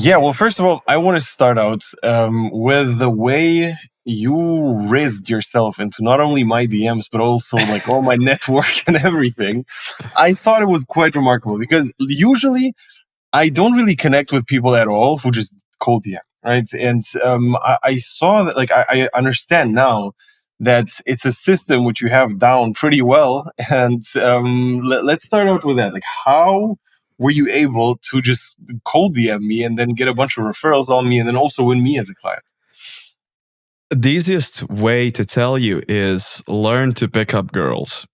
Yeah, well, first of all, I want to start out with the way you raised yourself into not only my DMs, but also like all my network and everything. I thought it was quite remarkable because usually I don't really connect with people at all who just cold DM, right? And I saw that, like, I understand now that it's a system which you have down pretty well. And let's start out with that. Like, how were you able to just cold DM me and then get a bunch of referrals on me and then also win me as a client? The easiest way to tell you is learn to pick up girls.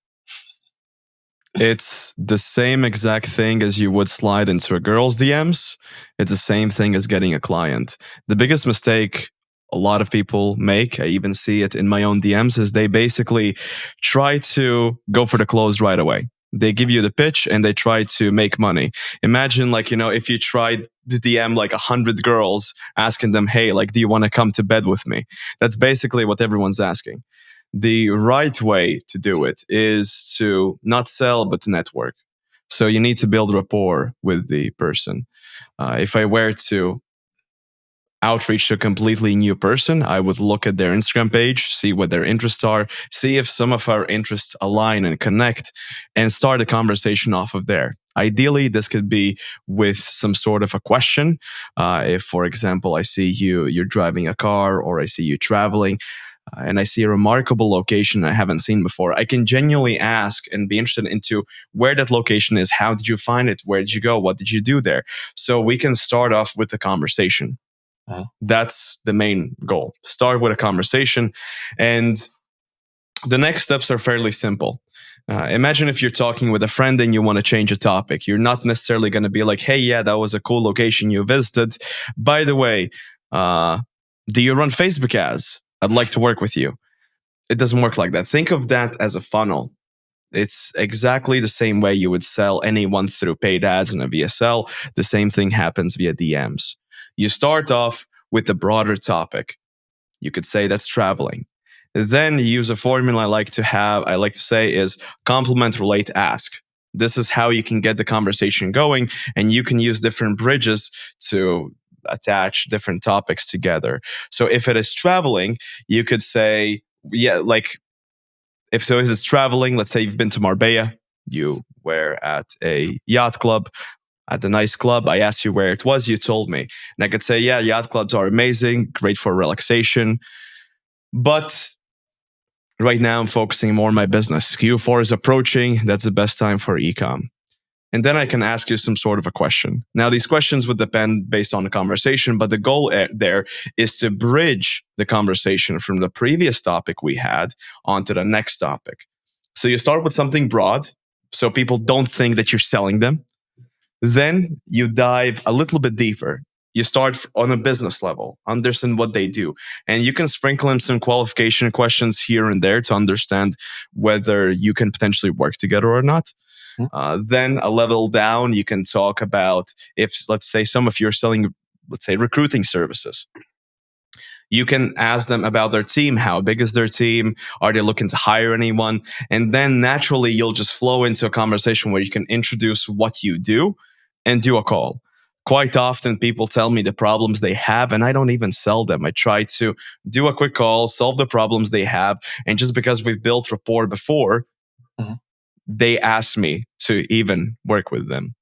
It's the same exact thing as you would slide into a girl's DMs. It's the same thing as getting a client. The biggest mistake a lot of people make, I even see it in my own DMs, is they basically try to go for the close right away. They give you the pitch and they try to make money. Imagine, like, if you tried to DM like 100 girls asking them, hey, like, do you want to come to bed with me? That's basically what everyone's asking. The right way to do it is to not sell, but to network. So you need to build rapport with the person. If I were to outreach to a completely new person, I would look at their Instagram page, see what their interests are, see if some of our interests align and connect, and start a conversation off of there. Ideally, this could be with some sort of a question. If, for example, I see you're driving a car, or I see you traveling, and I see a remarkable location I haven't seen before, I can genuinely ask and be interested into where that location is. How did you find it? Where did you go? What did you do there? So we can start off with the conversation. That's the main goal. Start with a conversation. And the next steps are fairly simple. Imagine if you're talking with a friend and you want to change a topic. You're not necessarily going to be like, hey, yeah, that was a cool location you visited. By the way, do you run Facebook ads? I'd like to work with you. It doesn't work like that. Think of that as a funnel. It's exactly the same way you would sell anyone through paid ads in a VSL. The same thing happens via DMs. You start off with the broader topic. You could say that's traveling. Then you use a formula I like to say is compliment, relate, ask. This is how you can get the conversation going, and you can use different bridges to attach different topics together. So if it is traveling, you could say, yeah, like, if it's traveling, let's say you've been to Marbella, you were at a yacht club, at a nice club. I asked you where it was, you told me. And I could say, yeah, yacht clubs are amazing, great for relaxation. But right now I'm focusing more on my business. Q4 is approaching. That's the best time for ecom. And then I can ask you some sort of a question. Now, these questions would depend based on the conversation, but the goal there is to bridge the conversation from the previous topic we had onto the next topic. So you start with something broad, so people don't think that you're selling them. Then you dive a little bit deeper. You start on a business level, understand what they do. And you can sprinkle in some qualification questions here and there to understand whether you can potentially work together or not. Then a level down, you can talk about if, let's say, some of you are selling, let's say, recruiting services. You can ask them about their team. How big is their team? Are they looking to hire anyone? And then naturally, you'll just flow into a conversation where you can introduce what you do and do a call. Quite often, people tell me the problems they have, and I don't even sell them. I try to do a quick call, solve the problems they have. And just because we've built rapport before, they ask me to even work with them.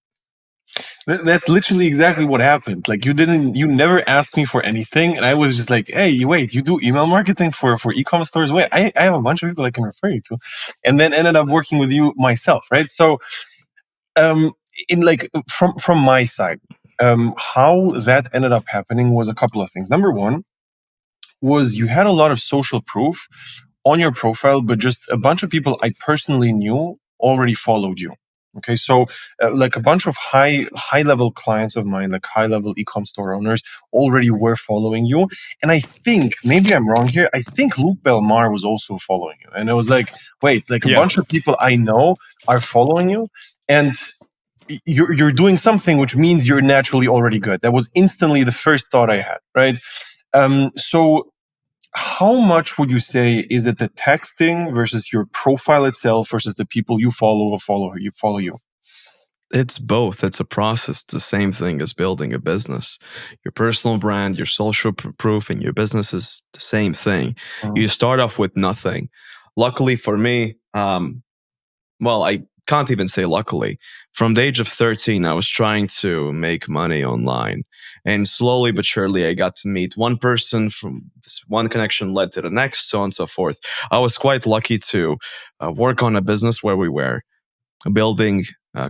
That's literally exactly what happened. Like, you never asked me for anything, and I was just like, hey, wait, you do email marketing for e-commerce stores? Wait, I have a bunch of people I can refer you to, and then ended up working with you myself, right? So, in like from my side, how that ended up happening was a couple of things. Number one was you had a lot of social proof on your profile, but just a bunch of people I personally knew already followed you. Okay, so like a bunch of high level clients of mine, like high level ecom store owners, already were following you. And I think, maybe I'm wrong here, I think Luke Belmar was also following you. And it was like, wait, like a bunch of people I know are following you, and you're doing something which means you're naturally already good. That was instantly the first thought I had, right? So how much would you say is it the texting versus your profile itself versus the people you follow or follow you? It's both. It's a process. It's the same thing as building a business. Your personal brand, your social proof, and your business is the same thing. Mhm. You start off with nothing. Luckily for me, well, I can't even say luckily. From the age of 13, I was trying to make money online. And slowly but surely, I got to meet one person. From this one connection led to the next, so on and so forth. I was quite lucky to work on a business where we were building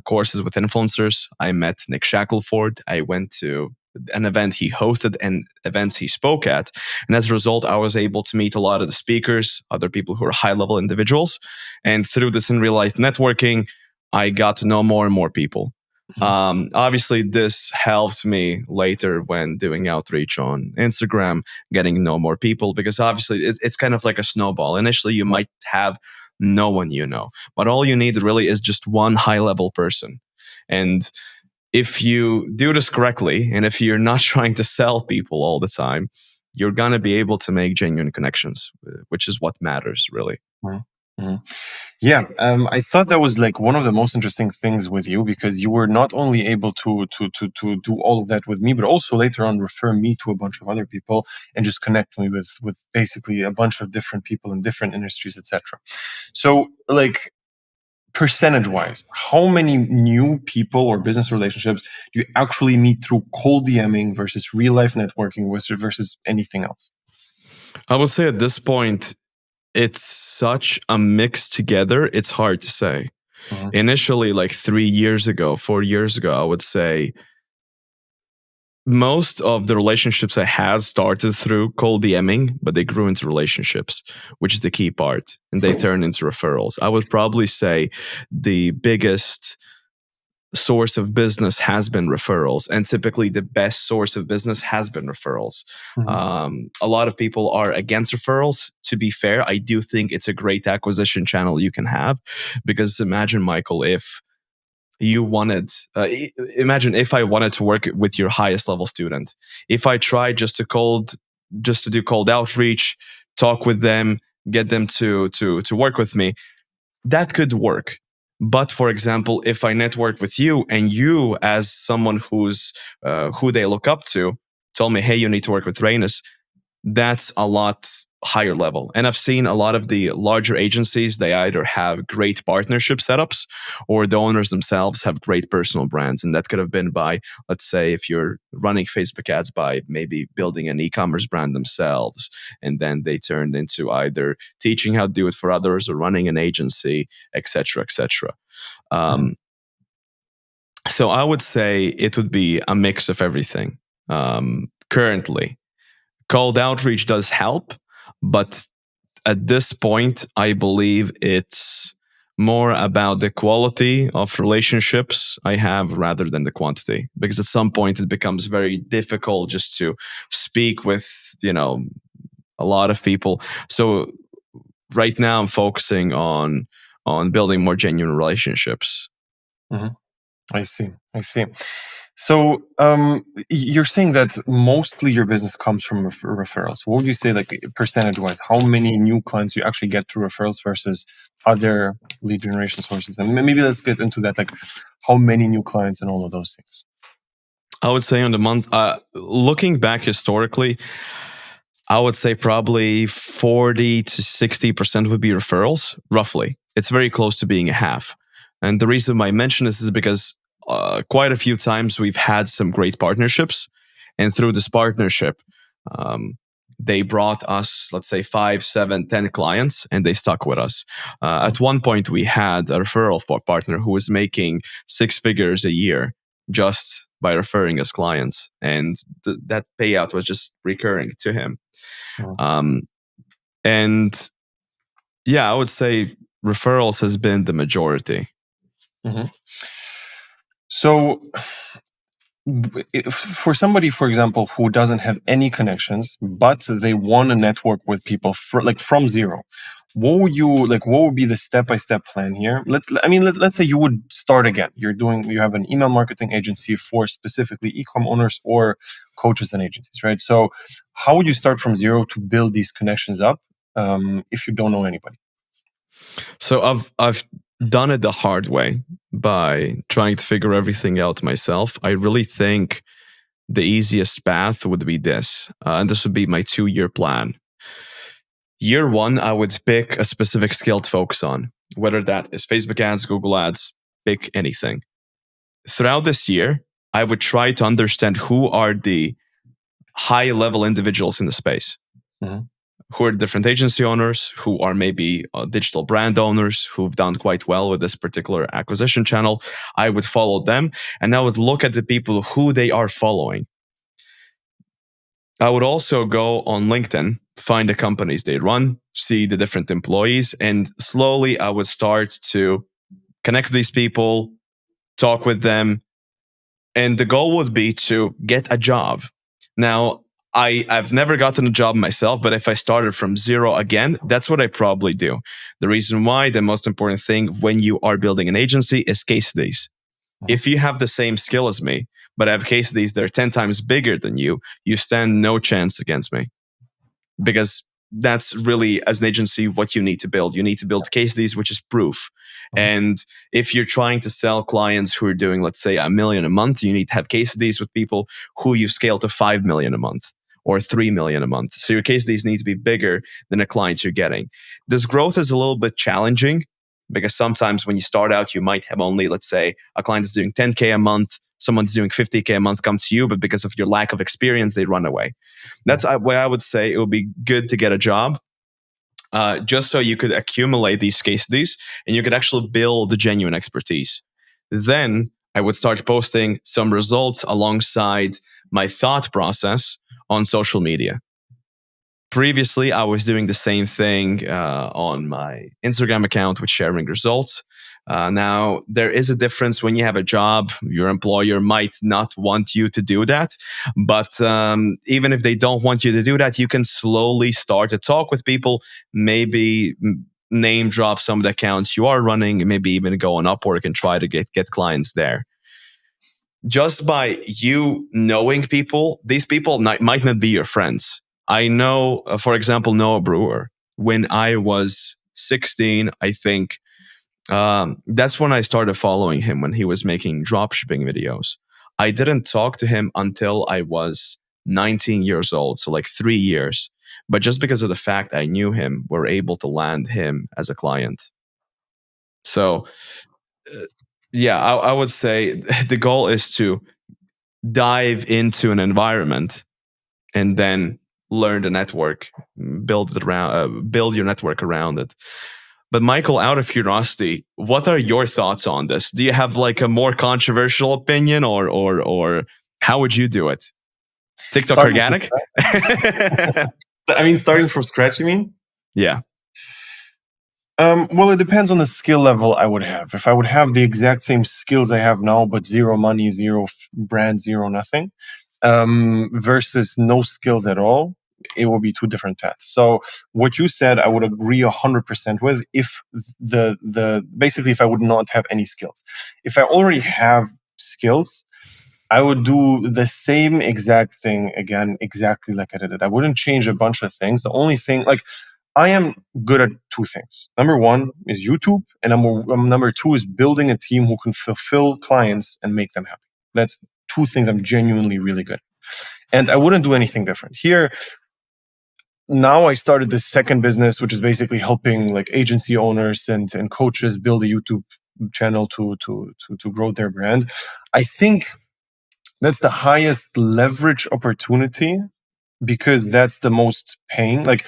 courses with influencers. I met Nick Shackelford. I went to an event he hosted and events he spoke at. And as a result, I was able to meet a lot of the speakers, other people who are high level individuals. And through this in real life networking, I got to know more and more people. Obviously, this helped me later when doing outreach on Instagram, getting to know more people, because obviously it's kind of like a snowball. Initially, you might have no one you know, but all you need really is just one high level person. And if you do this correctly, and if you're not trying to sell people all the time, you're going to be able to make genuine connections, which is what matters, really. Mhm. Mhm. Yeah, I thought that was like one of the most interesting things with you, because you were not only able to do all of that with me, but also later on refer me to a bunch of other people and just connect me with basically a bunch of different people in different industries, etc. So, like, percentage wise, how many new people or business relationships do you actually meet through cold DMing versus real life networking versus anything else? I would say at this point, it's such a mix together, it's hard to say. Mhm. Initially, like 3 years ago, 4 years ago, I would say most of the relationships I had started through cold DMing, but they grew into relationships, which is the key part, and they turned into referrals. I would probably say the biggest source of business has been referrals, and typically the best source of business has been referrals. Mhm. A lot of people are against referrals. To be fair, I do think it's a great acquisition channel you can have, because imagine, Michael, if you wanted imagine if I wanted to work with your highest level student, if I tried just to do cold outreach, talk with them, get them to work with me, that could work. But for example, if I network with you, and you, as someone who they look up to, tell me, hey, you need to work with Rainus, that's a lot higher level. And I've seen a lot of the larger agencies, they either have great partnership setups, or the owners themselves have great personal brands. And that could have been by, let's say, if you're running Facebook ads, by maybe building an e-commerce brand themselves. And then they turned into either teaching how to do it for others, or running an agency, etc., etc. Um, so I would say it would be a mix of everything. Currently, cold outreach does help, but at this point, I believe it's more about the quality of relationships I have rather than the quantity. Because at some point, it becomes very difficult just to speak with, a lot of people. So right now, I'm focusing on building more genuine relationships. Mhm. I see. I see. So, you're saying that mostly your business comes from referrals. What would you say, like, percentage-wise, how many new clients you actually get through referrals versus other lead generation sources? And maybe let's get into that, like, how many new clients and all of those things. I would say on the month, looking back historically, I would say probably 40 to 60% would be referrals, roughly. It's very close to being a half. And the reason why I mention this is because quite a few times we've had some great partnerships. And through this partnership, um, they brought us, let's say, 5, 7, 10 clients, and they stuck with us. At one point, we had a referral partner who was making 6 figures a year just by referring us clients. And that payout was just recurring to him. Mhm. And yeah, I would say referrals has been the majority. Mhm. So, for somebody, for example, who doesn't have any connections, but they want to network with people from zero, what would be the step-by-step plan here? Let's say you would start again. You have an email marketing agency for specifically e-com owners or coaches and agencies, right? So how would you start from zero to build these connections up, if you don't know anybody? So I've done it the hard way by trying to figure everything out myself, I really think the easiest path would be this. And this would be my 2-year plan. Year one, I would pick a specific skill to focus on, whether that is Facebook ads, Google ads, pick anything. Throughout this year, I would try to understand who are the high level individuals in the space. Mm-hmm. Who are different agency owners, who are maybe digital brand owners who've done quite well with this particular acquisition channel. I would follow them and I would look at the people who they are following. I would also go on LinkedIn, find the companies they run, see the different employees, and slowly I would start to connect with these people, talk with them. And the goal would be to get a job. Now, I've never gotten a job myself, but if I started from zero again, that's what I probably do. The reason why, the most important thing when you are building an agency is case studies. If you have the same skill as me, but I have case studies that are 10 times bigger than you stand no chance against me. Because that's really, as an agency, what you need to build. You need to build case studies, which is proof. And if you're trying to sell clients who are doing, let's say, $1 million a month, you need to have case studies with people who you've scaled to 5 million a month or 3 million a month. So your case studies need to be bigger than the clients you're getting. This growth is a little bit challenging because sometimes when you start out, you might have only, let's say, a client is doing 10K a month, someone's doing 50K a month come to you, but because of your lack of experience, they run away. That's why I would say it would be good to get a job. Just so you could accumulate these case studies and you could actually build the genuine expertise. Then I would start posting some results alongside my thought process on social media. Previously, I was doing the same thing on my Instagram account with sharing results. Now, there is a difference when you have a job. Your employer might not want you to do that. But even if they don't want you to do that, you can slowly start to talk with people, maybe name drop some of the accounts you are running, maybe even go on Upwork and try to get clients there. Just by you knowing people, these people might not be your friends. I know, for example, Noah Brewer. When I was 16, I think, that's when I started following him when he was making dropshipping videos. I didn't talk to him until I was 19 years old, so like 3 years. But just because of the fact I knew him, we're able to land him as a client. So, I would say the goal is to dive into an environment and then learn the network, build your network around it. But Michael, out of curiosity, what are your thoughts on this? Do you have like a more controversial opinion, or how would you do it? TikTok organic? I mean, starting from scratch, you mean? Yeah. Well, it depends on the skill level I would have. If I would have the exact same skills I have now, but zero money, zero brand, zero nothing, versus no skills at all, it will be two different paths. So what you said, I would agree 100% with. If basically, if I would not have any skills, if I already have skills, I would do the same exact thing again, exactly like I did it. I wouldn't change a bunch of things. The only thing, like, I am good at two things. Number one is YouTube, and number two is building a team who can fulfill clients and make them happy. That's two things I'm genuinely really good at. And I wouldn't do anything different. Here, now I started this second business, which is basically helping like agency owners and coaches build a YouTube channel to grow their brand. I think that's the highest leverage opportunity because that's the most paying. Like,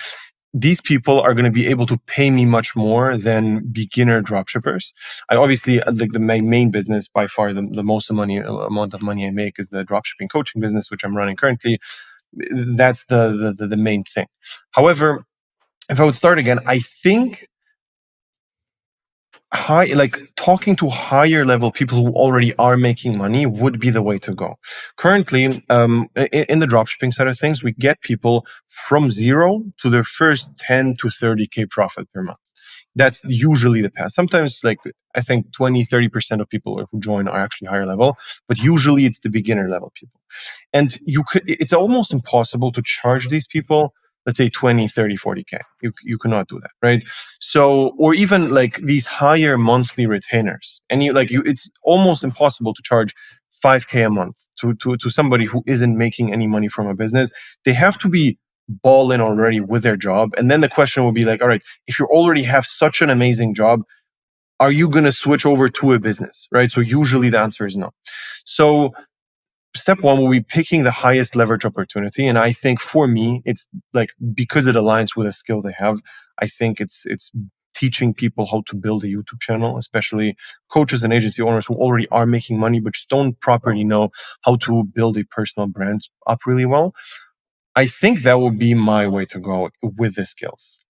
these people are going to be able to pay me much more than beginner dropshippers. I obviously, like, my main business by far, the most amount of money I make is the dropshipping coaching business, which I'm running currently. That's the main thing. However, if I would start again, I think talking to higher level people who already are making money would be the way to go. Currently, in the dropshipping side of things, we get people from zero to their first 10 to 30K profit per month. That's usually the path. Sometimes, like, I think 20, 30% of people who join are actually higher level, but usually it's the beginner level people. And it's almost impossible to charge these people let's say 20, 30, 40K. You cannot do that, right? So, or even like these higher monthly retainers. And it's almost impossible to charge 5K a month to somebody who isn't making any money from a business. They have to be ball in already with their job. And then the question will be like, all right, if you already have such an amazing job, are you going to switch over to a business, right? So usually the answer is no. So step one will be picking the highest leverage opportunity. And I think for me, it's like, because it aligns with the skills I have, I think it's teaching people how to build a YouTube channel, especially coaches and agency owners who already are making money, but just don't properly know how to build a personal brand up really well. I think that would be my way to go with the skills.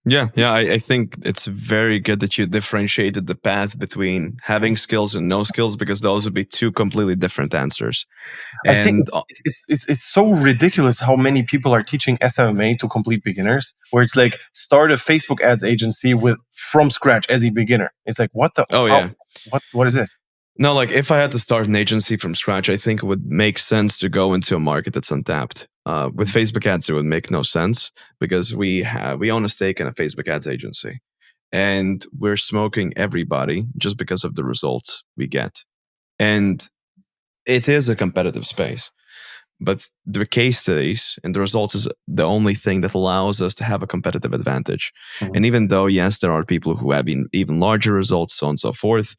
Yeah, I think it's very good that you differentiated the path between having skills and no skills, because those would be two completely different answers. I think it's so ridiculous how many people are teaching SMMA to complete beginners, where it's like start a Facebook ads agency from scratch as a beginner. It's like, what the? Oh, yeah. What is this? No, like if I had to start an agency from scratch, I think it would make sense to go into a market that's untapped. With Facebook ads, it would make no sense because we own a stake in a Facebook ads agency, and we're smoking everybody just because of the results we get. And it is a competitive space, but the case studies and the results is the only thing that allows us to have a competitive advantage. Mm-hmm. And even though, yes, there are people who have even larger results, so on and so forth,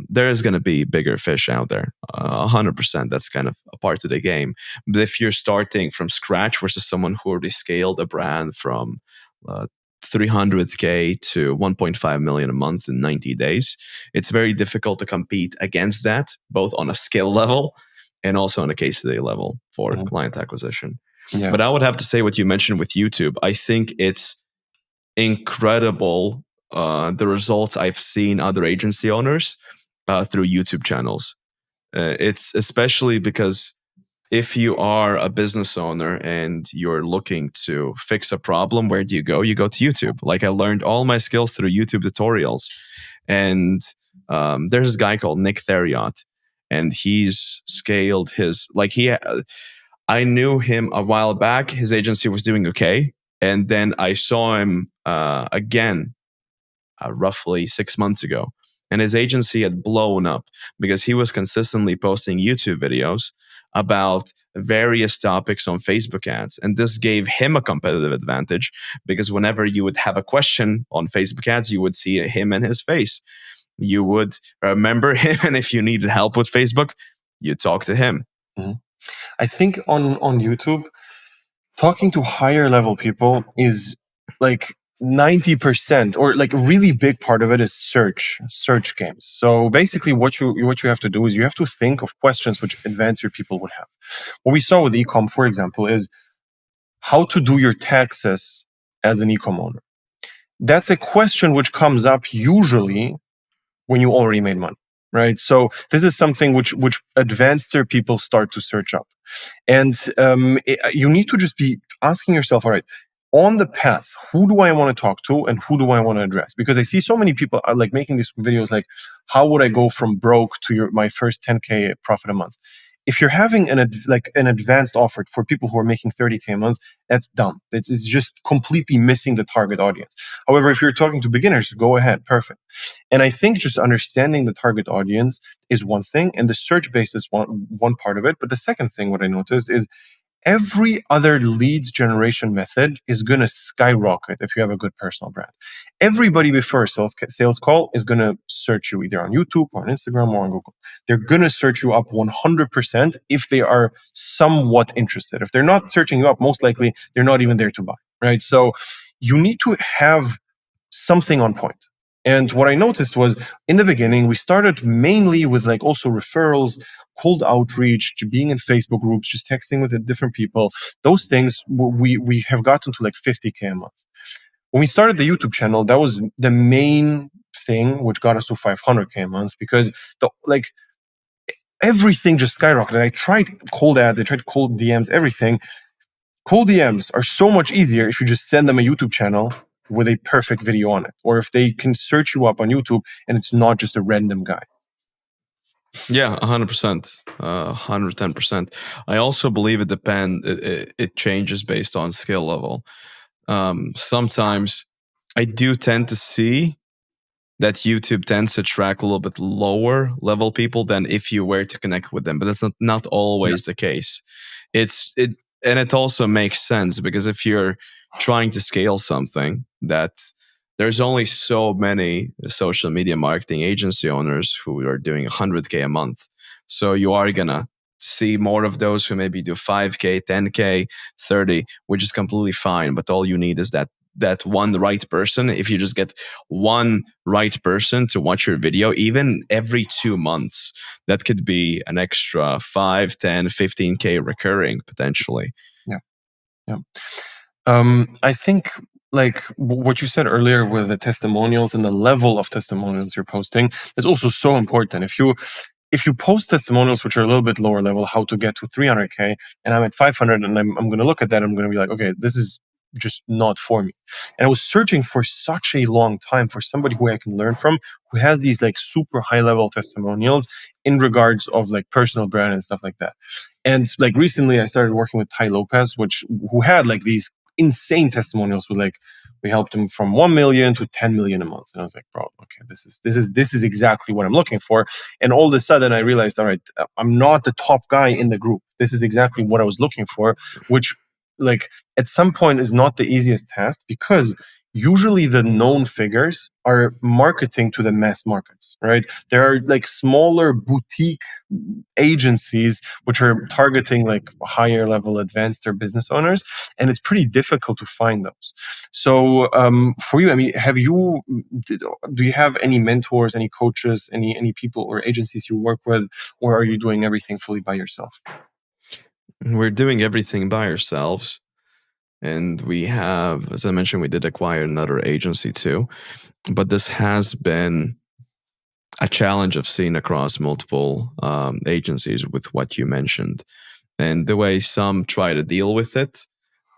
there is going to be bigger fish out there. 100%. That's kind of a part of the game. But if you're starting from scratch versus someone who already scaled a brand from 300K to 1.5 million a month in 90 days, it's very difficult to compete against that, both on a skill level and also on a case study level for client acquisition. Yeah. But I would have to say what you mentioned with YouTube, I think it's incredible the results I've seen other agency owners through YouTube channels. It's especially because if you are a business owner and you're looking to fix a problem, where do you go? You go to YouTube. Like I learned all my skills through YouTube tutorials. And there's this guy called Nick Theriot, and he's scaled I knew him a while back. His agency was doing okay. And then I saw him again roughly 6 months ago. And his agency had blown up because he was consistently posting YouTube videos about various topics on Facebook ads. And this gave him a competitive advantage because whenever you would have a question on Facebook ads, you would see him and his face. You would remember him. And if you needed help with Facebook, you talk to him. Mm-hmm. I think on YouTube, talking to higher level people is like 90% or like a really big part of it is search games. So basically what you have to do is you have to think of questions which advanced people would have. What we saw with ecom, for example, is how to do your taxes as an ecom owner. That's a question which comes up usually when you already made money, right? So this is something which advanced people start to search up. And you need to just be asking yourself, all right, on the path, who do I want to talk to and who do I want to address? Because I see so many people are like making these videos like, how would I go from broke to my first 10K profit a month? If you're having an advanced offer for people who are making 30K a month, that's dumb. It's just completely missing the target audience. However, if you're talking to beginners, go ahead, perfect. And I think just understanding the target audience is one thing, and the search base is one part of it. But the second thing, what I noticed is every other leads generation method is going to skyrocket if you have a good personal brand. Everybody before a sales call is going to search you either on YouTube or on Instagram or on Google. They're going to search you up 100% if they are somewhat interested. If they're not searching you up, most likely they're not even there to buy, right? So you need to have something on point. And what I noticed was in the beginning, we started mainly with like also referrals, cold outreach, being in Facebook groups, just texting with different people. Those things we have gotten to like 50K a month. When we started the YouTube channel, that was the main thing which got us to 500K a month because everything just skyrocketed. I tried cold ads, I tried cold DMs, everything. Cold DMs are so much easier if you just send them a YouTube channel with a perfect video on it, or if they can search you up on YouTube and it's not just a random guy. Yeah, 100%, 110%. I also believe it depend. It changes based on skill level. Sometimes I do tend to see that YouTube tends to track a little bit lower level people than if you were to connect with them, but that's not Yeah. always the case. And it also makes sense because if you're trying to scale something that there's only so many social media marketing agency owners who are doing 100K a month. So you are going to see more of those who maybe do 5K, 10K, 30, which is completely fine. But all you need is that one right person. If you just get one right person to watch your video, even every 2 months, that could be an extra 5, 10, 15K recurring potentially. Yeah. Yeah. I think like what you said earlier with the testimonials and the level of testimonials you're posting is also so important. If you post testimonials which are a little bit lower level, how to get to 300K, and I'm at 500, and I'm going to look at that, I'm going to be like, okay, this is just not for me. And I was searching for such a long time for somebody who I can learn from, who has these like super high level testimonials in regards of like personal brand and stuff like that. And like recently I started working with Tai Lopez, who had like these insane testimonials with like, we helped him from 1 million to 10 million a month. And I was like, bro, okay, this is exactly what I'm looking for. And all of a sudden I realized, all right, I'm not the top guy in the group. This is exactly what I was looking for, which like at some point is not the easiest task, because usually the known figures are marketing to the mass markets, right? There are like smaller boutique agencies which are targeting like higher level advanced or business owners, and it's pretty difficult to find those. So for you, I mean, do you have any mentors, any coaches, any people or agencies you work with, or are you doing everything fully by yourself? We're doing everything by ourselves. And we have, as I mentioned, we did acquire another agency too. But this has been a challenge I've seen across multiple agencies with what you mentioned. And the way some try to deal with it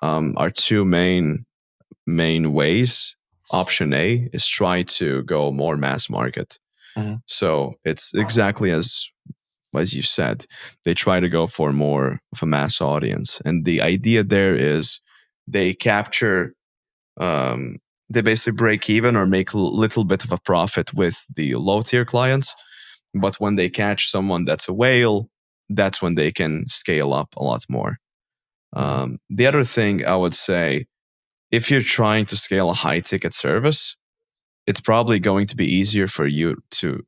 are two main ways. Option A is try to go more mass market. Mm-hmm. So it's exactly as you said, they try to go for more of a mass audience. And the idea there is they capture, they basically break even or make a little bit of a profit with the low tier clients. But when they catch someone that's a whale, that's when they can scale up a lot more. The other thing I would say, if you're trying to scale a high ticket service, it's probably going to be easier for you to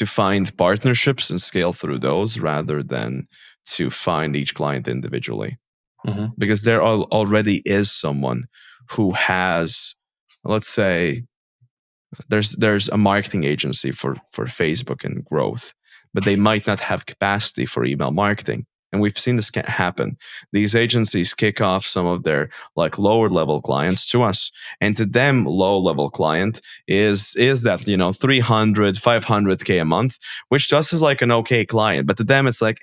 find partnerships and scale through those rather than to find each client individually. Mm-hmm. Because there already is someone who has, let's say, there's a marketing agency for Facebook and growth, but they might not have capacity for email marketing. And we've seen this happen. These agencies kick off some of their like lower level clients to us. And to them, low level client is that, 300, 500K a month, which to us is like an okay client. But to them, it's like,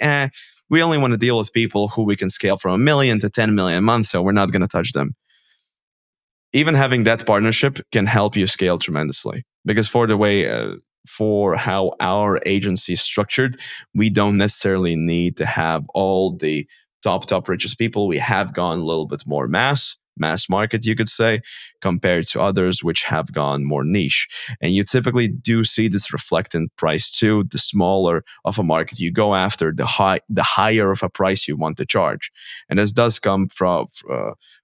we only want to deal with people who we can scale from 1 million to 10 million a month. So we're not going to touch them. Even having that partnership can help you scale tremendously, because for how our agency is structured, we don't necessarily need to have all the top richest people. We have gone a little bit more mass market, you could say, compared to others which have gone more niche. And you typically do see this reflect in price too. The smaller of a market you go after, the higher of a price you want to charge. And this does come from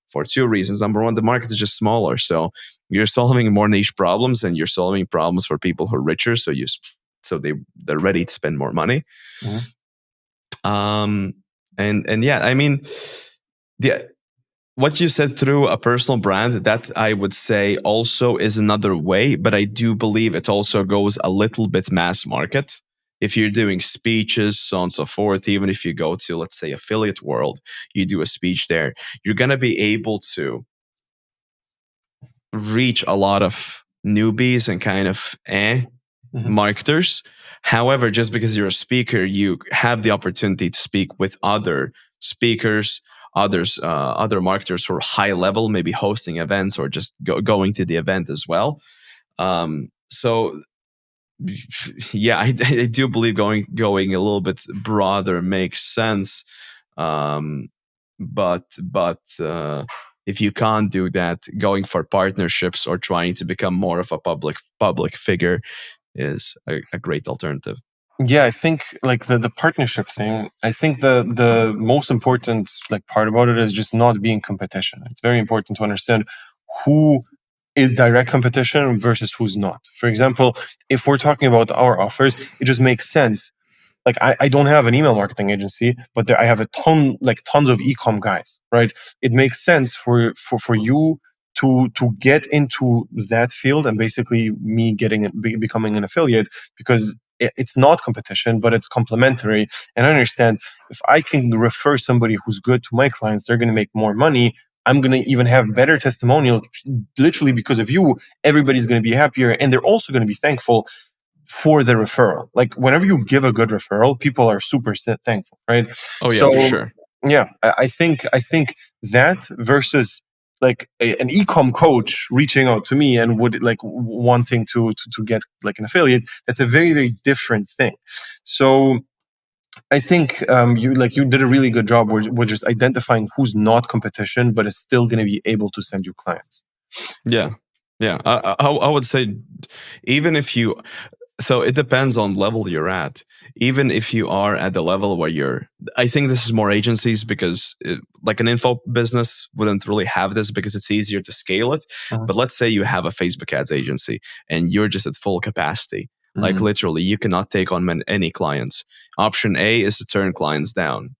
for two reasons. Number one, the market is just smaller, so you're solving more niche problems, and you're solving problems for people who are richer. So they're ready to spend more money. Mm-hmm. And yeah, I mean, what you said through a personal brand, that I would say also is another way, but I do believe it also goes a little bit mass market. If you're doing speeches, so on and so forth, even if you go to, let's say, affiliate world, you do a speech there, you're going to be able to reach a lot of newbies and kind of marketers. However, just because you're a speaker, you have the opportunity to speak with other speakers, other marketers who are high level, maybe hosting events or just going to the event as well. So yeah, I do believe going a little bit broader makes sense. Um, but if you can't do that, going for partnerships or trying to become more of a public figure is a great alternative. Yeah, I think like the partnership thing, I think the most important like part about it is just not being competition. It's very important to understand who is direct competition versus who's not. For example, if we're talking about our offers, it just makes sense. Like I don't have an email marketing agency, but I have a tons of ecom guys, right? It makes sense for you to get into that field and basically me becoming an affiliate, because it's not competition, but it's complementary. And I understand if I can refer somebody who's good to my clients, they're going to make more money. I'm going to even have better testimonial, literally because of you. Everybody's going to be happier, and they're also going to be thankful for the referral. Like whenever you give a good referral, people are super thankful, right? Oh yeah, So for sure. yeah, I think that versus like an ecom coach reaching out to me and would like wanting to get like an affiliate, that's a very very different thing. So I think you did a really good job with just identifying who's not competition but is still going to be able to send you clients. Yeah, yeah. I would say even if you, so it depends on level you're at. Even if you are at the level where you're, I think this is more agencies because like an info business wouldn't really have this because it's easier to scale it. Mhm. But let's say you have a Facebook ads agency and you're just at full capacity. Like Mhm. literally, you cannot take on any clients. Option A is to turn clients down.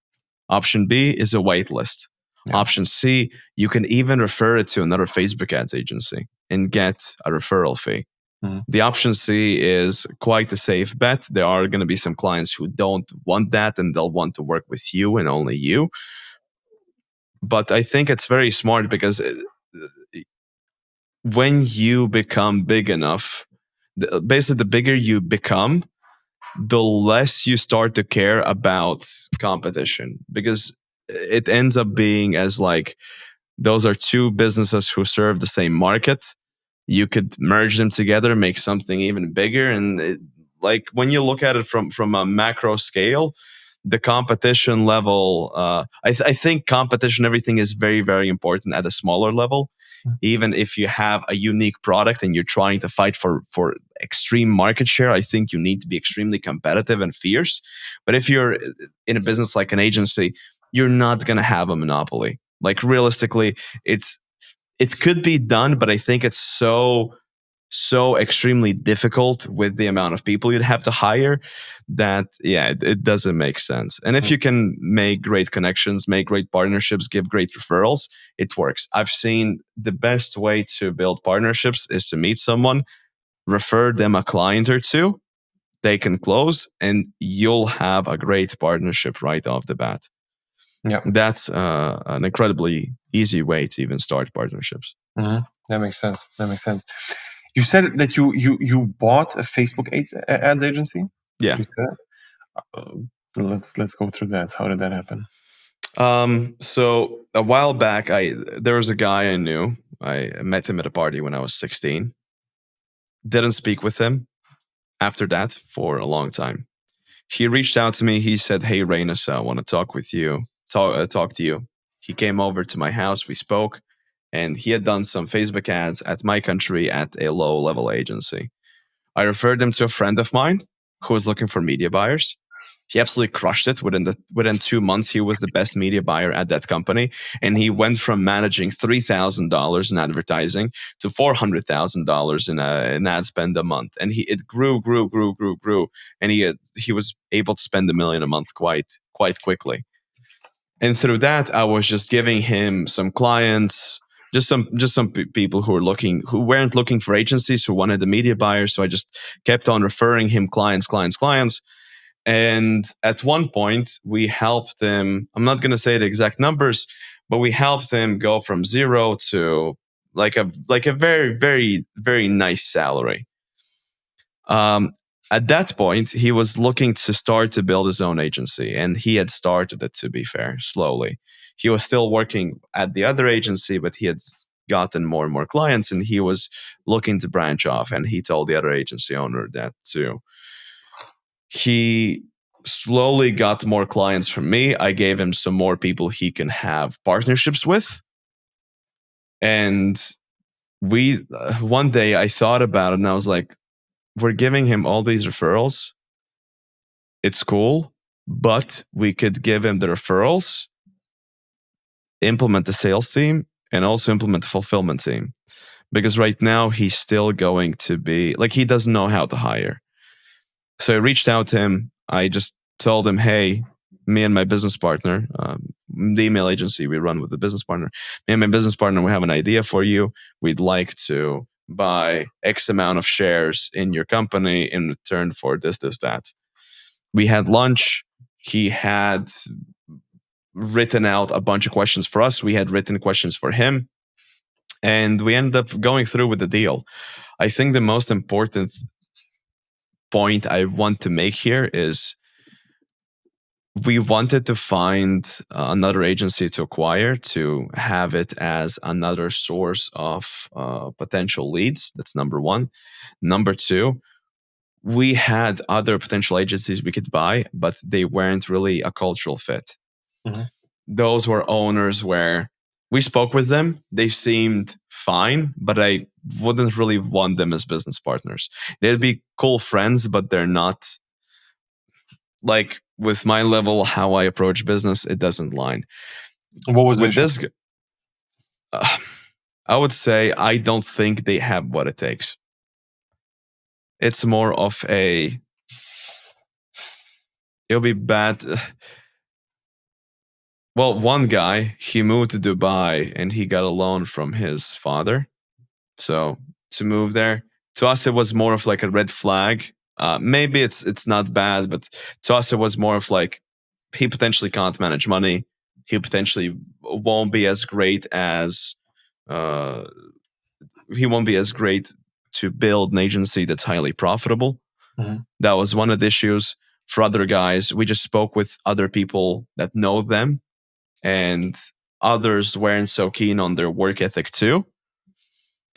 Option B is a wait list. Yeah. Option C, you can even refer it to another Facebook ads agency and get a referral fee. Mhm. The option C is quite a safe bet. There are going to be some clients who don't want that and they'll want to work with you and only you. But I think it's very smart because when you become big enough, basically, the bigger you become, the less you start to care about competition because it ends up being as like those are two businesses who serve the same market. You could merge them together, make something even bigger, and like when you look at it from a macro scale, the competition level. I think competition, everything is very very important at a smaller level. Even if you have a unique product and you're trying to fight for extreme market share, I think you need to be extremely competitive and fierce. But if you're in a business like an agency, you're not going to have a monopoly. Like realistically, it could be done, but I think it's so extremely difficult with the amount of people you'd have to hire that yeah, it doesn't make sense. And if you can make great connections, make great partnerships, give great referrals, it works. I've seen the best way to build partnerships is to meet someone, refer them a client or two, they can close, and you'll have a great partnership right off the bat. Yeah. That's an incredibly easy way to even start partnerships. Mm-hmm. That makes sense. That makes sense. You said that you bought a Facebook ads agency. Yeah. You said? Let's go through that. How did that happen? So a while back, there was a guy I knew. I met him at a party when I was 16. Didn't speak with him after that for a long time. He reached out to me. He said, "Hey, Reynes, I want to talk with you. Talk to you." He came over to my house. We spoke, and he had done some Facebook ads at my country at a low level agency. I referred him to a friend of mine who was looking for media buyers. He absolutely crushed it. Within 2 months, he was the best media buyer at that company, and he went from managing $3,000 in advertising to $400,000 in ad spend a month. And it grew, and he was able to spend $1 million a month quite quickly. And through that, I was just giving him some clients, just some people who weren't looking for agencies, who wanted the media buyer. So I just kept on referring him clients. And at one point, we helped him. I'm not going to say the exact numbers, but we helped him go from zero to like a very very very nice salary. At that point, he was looking to start to build his own agency, and he had started it, to be fair, slowly. He was still working at the other agency, but he had gotten more and more clients, and he was looking to branch off. And he told the other agency owner that too. He slowly got more clients from me. I gave him some more people he can have partnerships with. And one day I thought about it and I was like, we're giving him all these referrals. It's cool, but we could give him the referrals, implement the sales team, and also implement the fulfillment team. Because right now he's still going to be like, he doesn't know how to hire. So I reached out to him. I just told him, hey, me and my business partner, the email agency we run with the business partner, me and my business partner, we have an idea for you. We'd like to buy X amount of shares in your company in return for this, that. We had lunch. He had written out a bunch of questions for us. We had written questions for him. And we ended up going through with the deal. I think the most important point I want to make here is we wanted to find another agency to acquire, to have it as another source of potential leads. That's number one. Number two, we had other potential agencies we could buy, but they weren't really a cultural fit. Mm-hmm. Those were owners where we spoke with them. They seemed fine, but I wouldn't really want them as business partners. They'd be cool friends, but they're not like with my level, how I approach business, it doesn't line. What was with this? I would say I don't think they have what it takes. It's more of it'll be bad. Well, one guy, he moved to Dubai and he got a loan from his father. So to move there, to us, it was more of like a red flag. Maybe it's not bad, but to us, it was more of like, he potentially can't manage money. He potentially won't be as great as, he won't be as great to build an agency that's highly profitable. Mm-hmm. That was one of the issues. For other guys, we just spoke with other people that know them, and others weren't so keen on their work ethic too.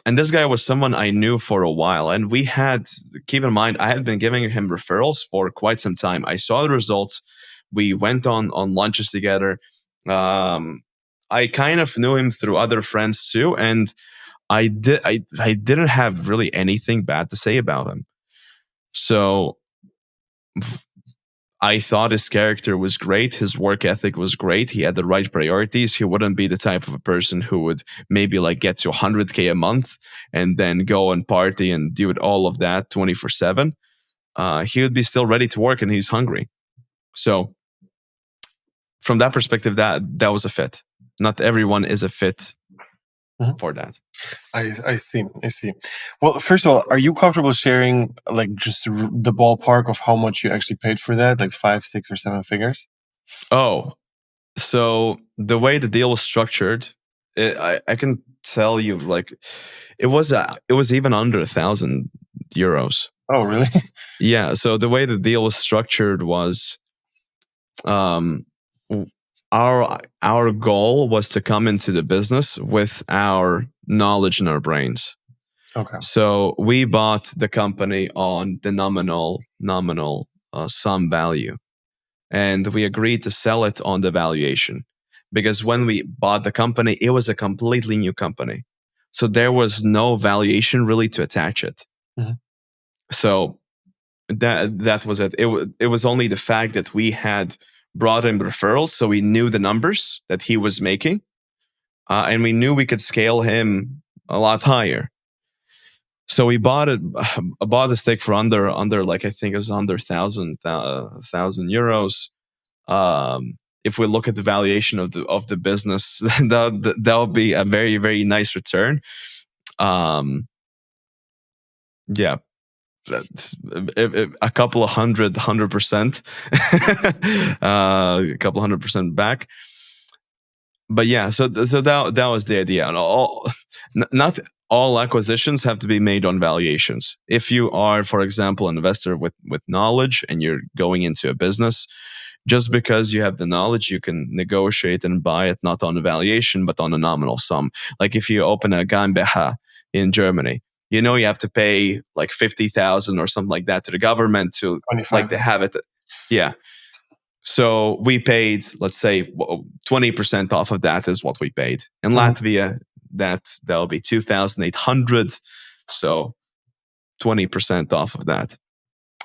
And this guy was someone I knew for a while. And we had, keep in mind, I had been giving him referrals for quite some time. I saw the results. We went on lunches together. I kind of knew him through other friends too. And I didn't have really anything bad to say about him. So I thought his character was great. His work ethic was great. He had the right priorities. He wouldn't be the type of a person who would maybe like get to 100K a month and then go and party and do it all of that 24/7. He would be still ready to work and he's hungry. So from that perspective, that was a fit. Not everyone is a fit for that. I see. Well, first of all, are you comfortable sharing like just the ballpark of how much you actually paid for that? Like 5, 6, or 7 figures? Oh, so the way the deal was structured, I can tell you, like it was even under €1,000. Oh, really? Yeah. So the way the deal was structured was, our goal was to come into the business with our knowledge in our brains. Okay. So we bought the company on the nominal sum value, and we agreed to sell it on the valuation, because when we bought the company, it was a completely new company. So there was no valuation really to attach it. Mm-hmm. So that was it. It was only the fact that we had brought him referrals, so we knew the numbers that he was making, and we knew we could scale him a lot higher. So we bought the stake for under like, I think it was under €1,000. If we look at the valuation of the business, that would be a very, very nice return. Yeah. A couple of 100%, a couple 100% back. But yeah, so that was the idea. And not all acquisitions have to be made on valuations. If you are, for example, an investor with knowledge and you're going into a business, just because you have the knowledge, you can negotiate and buy it not on a valuation, but on a nominal sum. Like if you open a GmbH in Germany, you know you have to pay like 50,000 or something like that to the government to 25. like to have it. Yeah. So we paid, let's say, 20% off of that is what we paid. In Latvia, that'll be 2,800. So 20% off of that.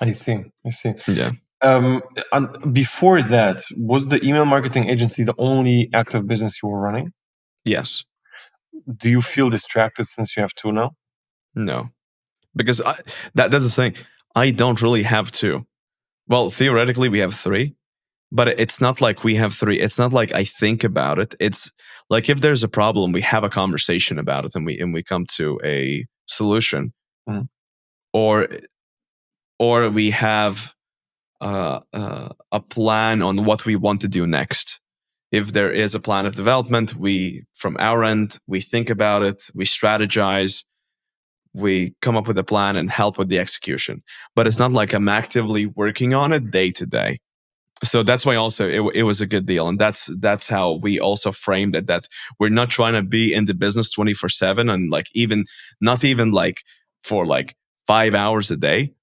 I see. Yeah. And before that, was the email marketing agency the only active business you were running? Yes. Do you feel distracted since you have two now? No, because that's the thing. I don't really have two. Well, theoretically, we have three, but it's not like we have three. It's not like I think about it. It's like if there's a problem, we have a conversation about it, and we come to a solution, or we have a plan on what we want to do next. If there is a plan of development, we from our end we think about it, we strategize, we come up with a plan and help with the execution. But it's not like I'm actively working on it day to day. So that's why also it was a good deal. And that's how we also framed it, that we're not trying to be in the business 24/7 and like not even like for like 5 hours a day.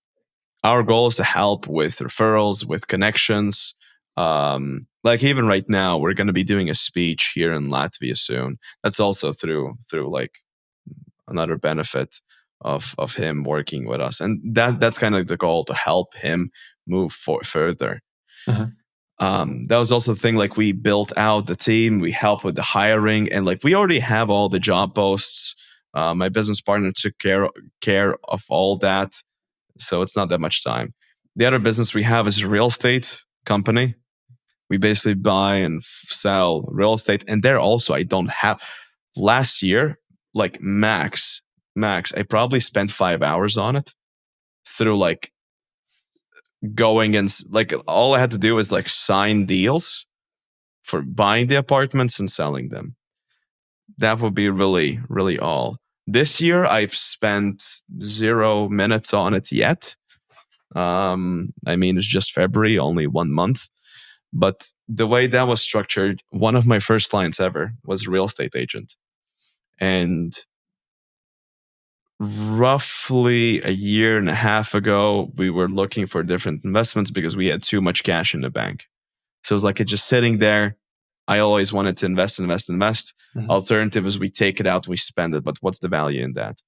Our goal is to help with referrals, with connections. Like even right now, we're going to be doing a speech here in Latvia soon. That's also through like another benefit of him working with us, and that's kind of the goal, to help him move further. That was also the thing, like we built out the team, we helped with the hiring, and like we already have all the job posts. My business partner took care of all that, so it's not that much time. The other business we have is a real estate company. We basically buy and sell real estate, and there also I don't have. Last year, like max, I probably spent 5 hours on it, through like going and like all I had to do is like sign deals for buying the apartments and selling them. That would be really, really all. This year I've spent 0 minutes on it yet. I mean, it's just February, only 1 month. But the way that was structured, one of my first clients ever was a real estate agent. And roughly a year and a half ago, we were looking for different investments because we had too much cash in the bank. So it was like it just sitting there. I always wanted to invest. Alternative is we take it out, we spend it, but what's the value in that?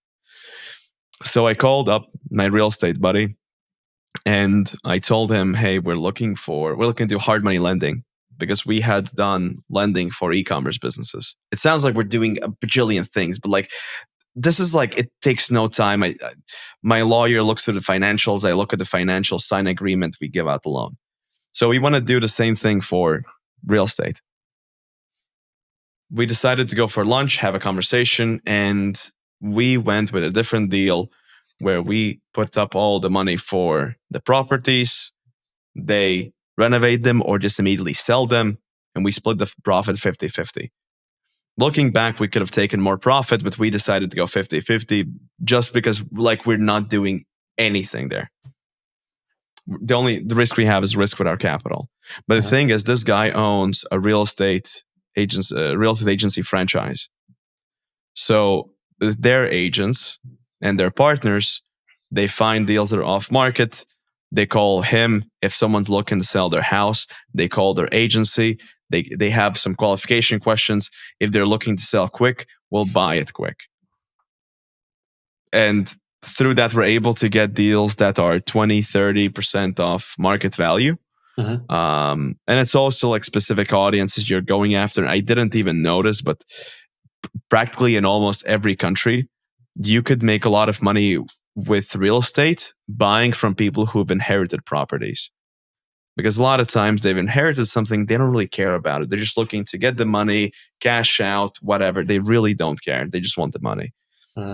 So I called up my real estate buddy and I told him, hey, we're looking to do hard money lending, because we had done lending for e-commerce businesses. It sounds like we're doing a bajillion things, but like, this is like, it takes no time. My lawyer looks at the financials. I look at the financials, sign agreement, we give out the loan. So we want to do the same thing for real estate. We decided to go for lunch, have a conversation, and we went with a different deal where we put up all the money for the properties. They renovate them or just immediately sell them, and we split the profit 50-50. Looking back, we could have taken more profit, but we decided to go 50-50 just because like we're not doing anything there. The risk we have is risk with our capital. But the thing is, this guy owns a real estate agency franchise. So their agents and their partners, they find deals that are off market. They call him. If someone's looking to sell their house, they call their agency. They have some qualification questions. If they're looking to sell quick, we'll buy it quick. And through that, we're able to get deals that are 20-30% off market value. And it's also like specific audiences you're going after. I didn't even notice, but practically in almost every country, you could make a lot of money with real estate buying from people who've inherited properties. Because a lot of times they've inherited something, they don't really care about it. They're just looking to get the money, cash out, whatever. They really don't care. They just want the money.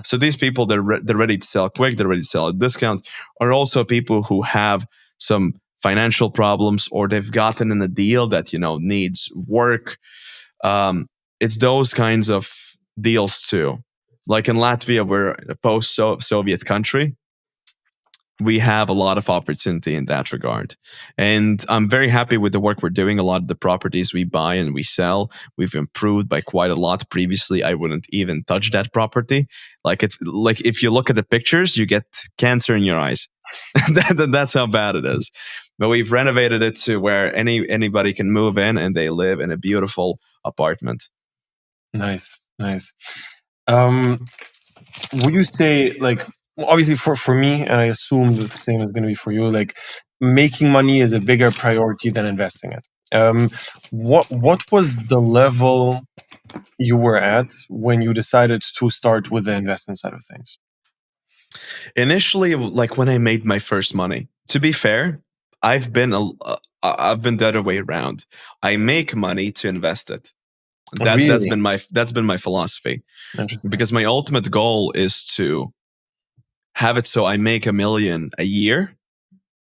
So these people, they're ready to sell quick. They're ready to sell at a discount. Are also people who have some financial problems, or they've gotten in a deal that needs work. It's those kinds of deals too. like in Latvia, we're a post-Soviet country. We have a lot of opportunity in that regard. And I'm very happy with the work we're doing. A lot of the properties we buy and we sell, we've improved by quite a lot. Previously, I wouldn't even touch that property. Like it's like if you look at the pictures, you get cancer in your eyes. That's how bad it is. But we've renovated it to where anybody can move in and they live in a beautiful apartment. Nice. Would you say, like, obviously for me, and I assume that the same is going to be for you, like making money is a bigger priority than investing it. What was the level you were at when you decided to start with the investment side of things? Initially, like when I made my first money. To be fair, I've been the other way around. I make money to invest it. That's Really? been my philosophy. Interesting. Because my ultimate goal is to have it so I make $1 million a year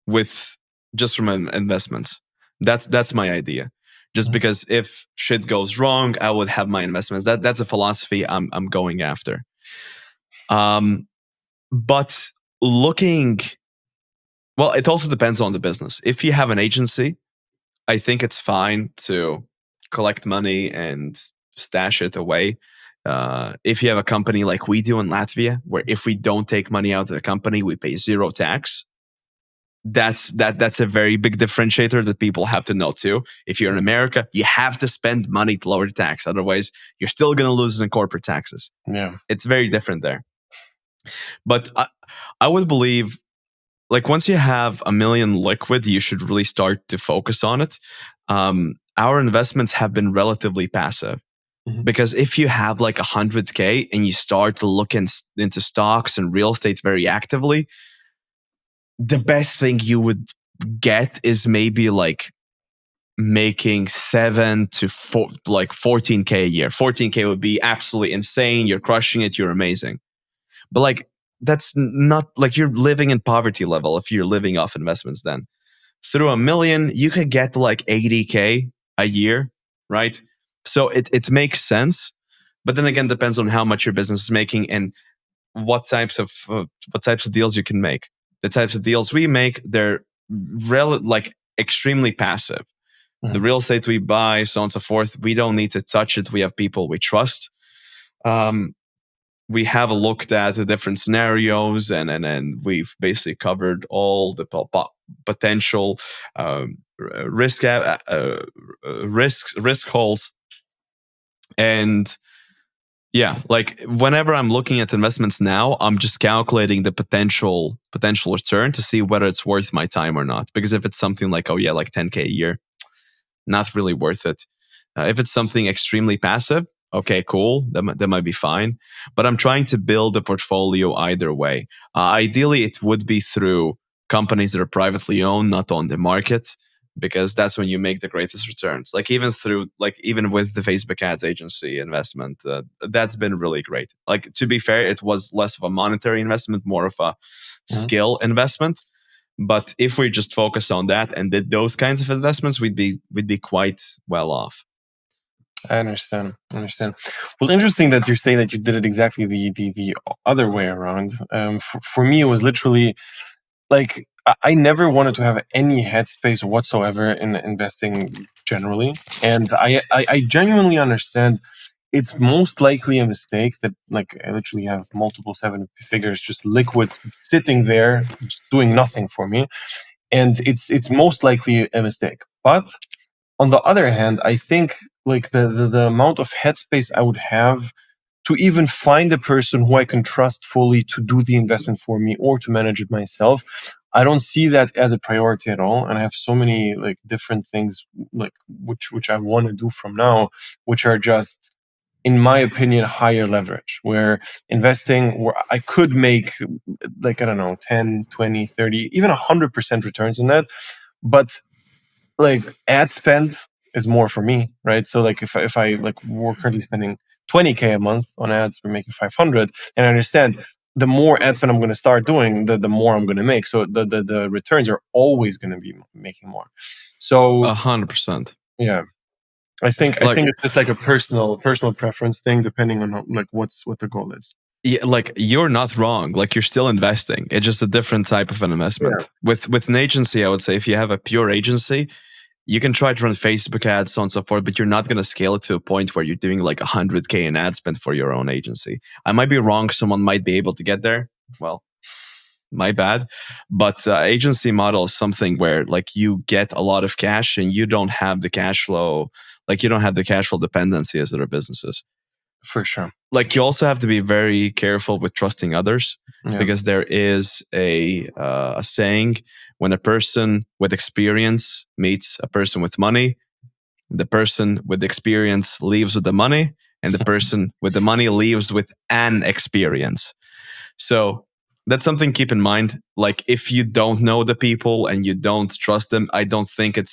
with just from investments. That's my idea. Just because if shit goes wrong, I would have my investments. That's a philosophy I'm going after. But well, it also depends on the business. If you have an agency, I think it's fine to collect money and stash it away. If you have a company like we do in Latvia, where if we don't take money out of the company, we pay 0 tax. That's a very big differentiator that people have to know too. If you're in America, you have to spend money to lower the tax. Otherwise, you're still going to lose in corporate taxes. Yeah. It's very different there. But I would believe, like, once you have $1 million liquid, you should really start to focus on it. Our investments have been relatively passive. Mm-hmm. Because if you have like 100K and you start to look into stocks and real estate very actively, the best thing you would get is maybe like making 7 to 14K a year. 14K would be absolutely insane. You're crushing it. You're amazing. But like, that's not like you're living in poverty level if you're living off investments. Then through $1 million, you could get to like 80K a year, right? So it makes sense. But then again, depends on how much your business is making and what types of deals you can make. The types of deals we make, they're extremely passive. Mm-hmm. The real estate we buy, so on and so forth, we don't need to touch it. We have people we trust. We have looked at the different scenarios and we've basically covered all the potential risk holes. And yeah, like whenever I'm looking at investments now, I'm just calculating the potential return to see whether it's worth my time or not. Because if it's something like, like 10K a year, not really worth it. If it's something extremely passive, okay, cool, that might be fine. But I'm trying to build a portfolio either way. Ideally, it would be through companies that are privately owned, not on the market, because that's when you make the greatest returns. Like even with the Facebook ads agency investment, that's been really great. Like, to be fair, it was less of a monetary investment, more of a skill investment. But if we just focus on that and did those kinds of investments, we'd be quite well off. I understand. Well, interesting that you're saying that you did it exactly the other way around. For me, it was literally like I never wanted to have any headspace whatsoever in investing generally, and I genuinely understand it's most likely a mistake that, like, I literally have multiple 7 figures just liquid sitting there, just doing nothing for me, and it's most likely a mistake. But on the other hand, I think like the amount of headspace I would have to even find a person who I can trust fully to do the investment for me or to manage it myself, I don't see that as a priority at all. And I have so many like different things like which I want to do from now, which are just, in my opinion, higher leverage, where investing, where I could make like, I don't know, 10, 20, 30, even 100% returns on that. But like ad spend is more for me, right? So like if I like, we're currently spending 20K a month on ads, we're making 500, and I understand the more ad spend I'm going to start doing, the more I'm going to make. So the returns are always going to be making more. So 100%. Yeah, I think it's just like a personal preference thing, depending on what the goal is. Yeah, like you're not wrong. Like you're still investing. It's just a different type of an Yeah, investment. With an agency, I would say if you have a pure agency, you can try to run Facebook ads, so on and so forth, but you're not going to scale it to a point where you're doing like 100K in ad spend for your own agency. I might be wrong. Someone might be able to get there. Well, my bad. But agency model is something where like you get a lot of cash and you don't have the cash flow, like you don't have the cash flow dependency as other businesses. for sure. Like you also have to be very careful with trusting others Yeah. because there is a saying: when a person with experience meets a person with money, the person with experience leaves with the money, and the person with the money leaves with an experience. So that's something to keep in mind. Like if you don't know the people and you don't trust them, I don't think it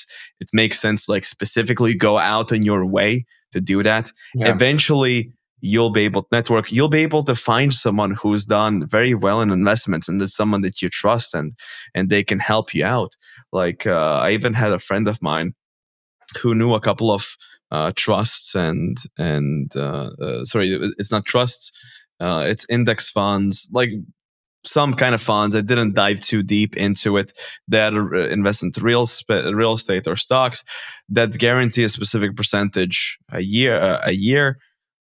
makes sense to like specifically go out in your way to do that. Yeah. Eventually you'll be able to network, you'll be able to find someone who's done very well in investments and it's someone that you trust and they can help you out. Like I even had a friend of mine who knew a couple of trusts and sorry, it's not trusts, it's index funds, like some kind of funds. I didn't dive too deep into it that invest into real estate or stocks that guarantee a specific percentage a year.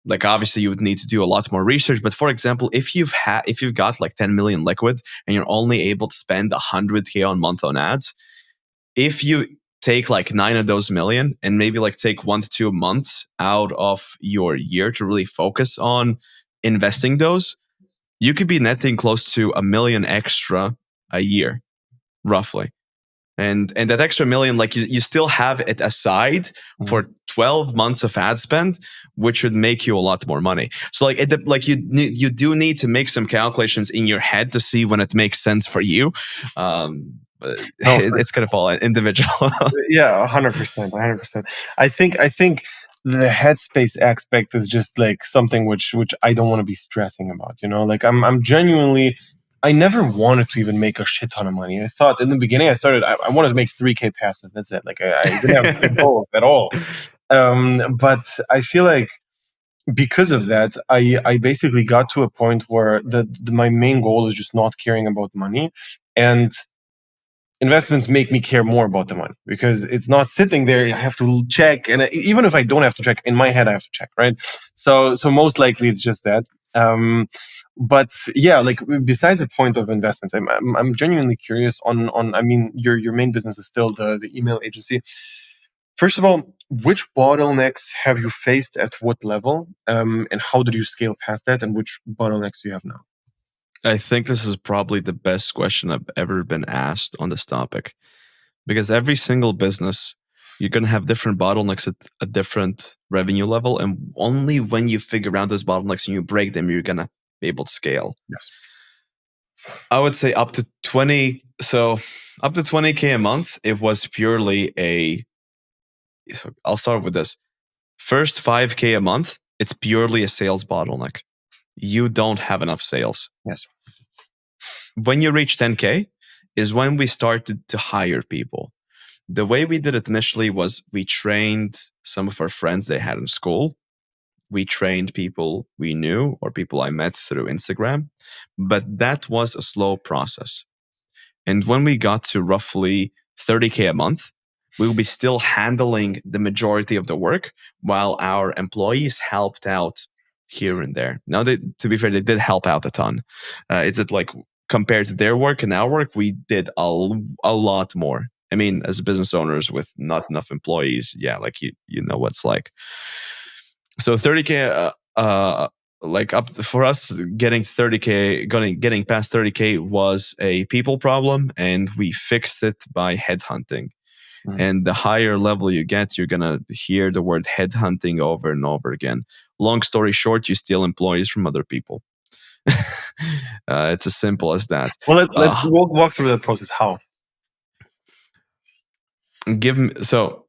Like obviously you would need to do a lot more research, but for example, if you've got like 10 million liquid and you're only able to spend 100K on month on ads, if you take like 9 of those million and maybe like take 1 to 2 months out of your year to really focus on investing those, you could be netting close to $1 million extra a year, roughly. And that extra million, like you still have it aside for 12 months of ad spend, which would make you a lot more money. So like you do need to make some calculations in your head to see when it makes sense for you. But it's kind of all individual. Yeah, 100%, 100%. I think the headspace aspect is just like something which I don't want to be stressing about. You know, like I'm genuinely. I never wanted to even make a shit ton of money. I thought in the beginning, I wanted to make 3K passive. That's it. Like I didn't have a goal at all. But I feel like because of that, I basically got to a point where my main goal is just not caring about money, and investments make me care more about the money because it's not sitting there. I have to check, and even if I don't have to check, in my head I have to check, right? So most likely it's just that. But yeah, like besides the point of investments, I'm genuinely curious on. I mean, your main business is still the email agency. First of all, which bottlenecks have you faced at what level, and how did you scale past that? And which bottlenecks do you have now? I think this is probably the best question I've ever been asked on this topic, because every single business, you're going to have different bottlenecks at a different revenue level. And only when you figure out those bottlenecks and you break them, you're going to be able to scale. Yes. I would say up to 20. So up to 20K a month, it was purely so I'll start with this. First 5K a month, it's purely a sales bottleneck. You don't have enough sales. Yes. When you reach 10K is when we started to hire people. The way we did it initially was we trained some of our friends they had in school. We trained people we knew or people I met through Instagram, but that was a slow process. And when we got to roughly 30K a month, we will be still handling the majority of the work while our employees helped out here and there. Now, to be fair, they did help out a ton. It's like compared to their work and our work, we did a lot more. I mean, as business owners with not enough employees, yeah, like you know what's like. So 30K, like up for us, getting 30K, getting past 30K was a people problem, and we fixed it by headhunting. And the higher level you get, you're going to hear the word headhunting over and over again. Long story short, you steal employees from other people. It's as simple as that. Well, let's walk through the process. How? So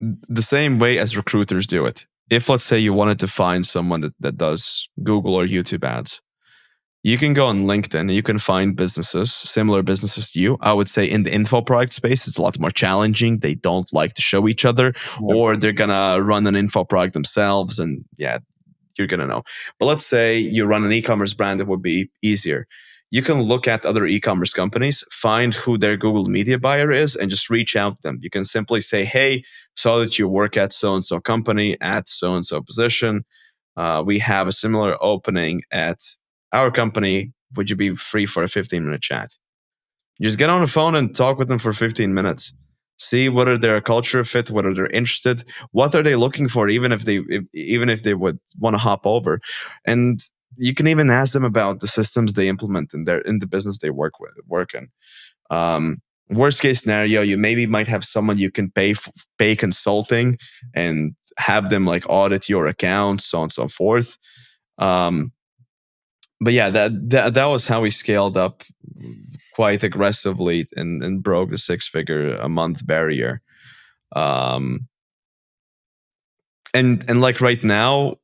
the same way as recruiters do it. If let's say you wanted to find someone that does Google or YouTube ads, you can go on LinkedIn. You can find businesses, similar businesses to you. I would say in the info product space, it's a lot more challenging. They don't like to show each other, or they're gonna run an info product themselves, and yeah, you're going to know. But let's say you run an e-commerce brand, it would be easier. You can look at other e-commerce companies, find who their Google Media buyer is, and just reach out to them. You can simply say, hey, saw that you work at so-and-so company at so-and-so position. We have a similar opening at our company. Would you be free for a 15-minute chat? You just get on the phone and talk with them for 15 minutes. See whether they're a culture fit, whether they're interested, what are they looking for, even if they would want to hop over. And you can even ask them about the systems they implement in the business they work in. Worst case scenario, you maybe might have someone you can pay consulting and have them like audit your accounts, so on and so forth. But yeah, that was how we scaled up quite aggressively and broke the 6-figure a month barrier. And like right now,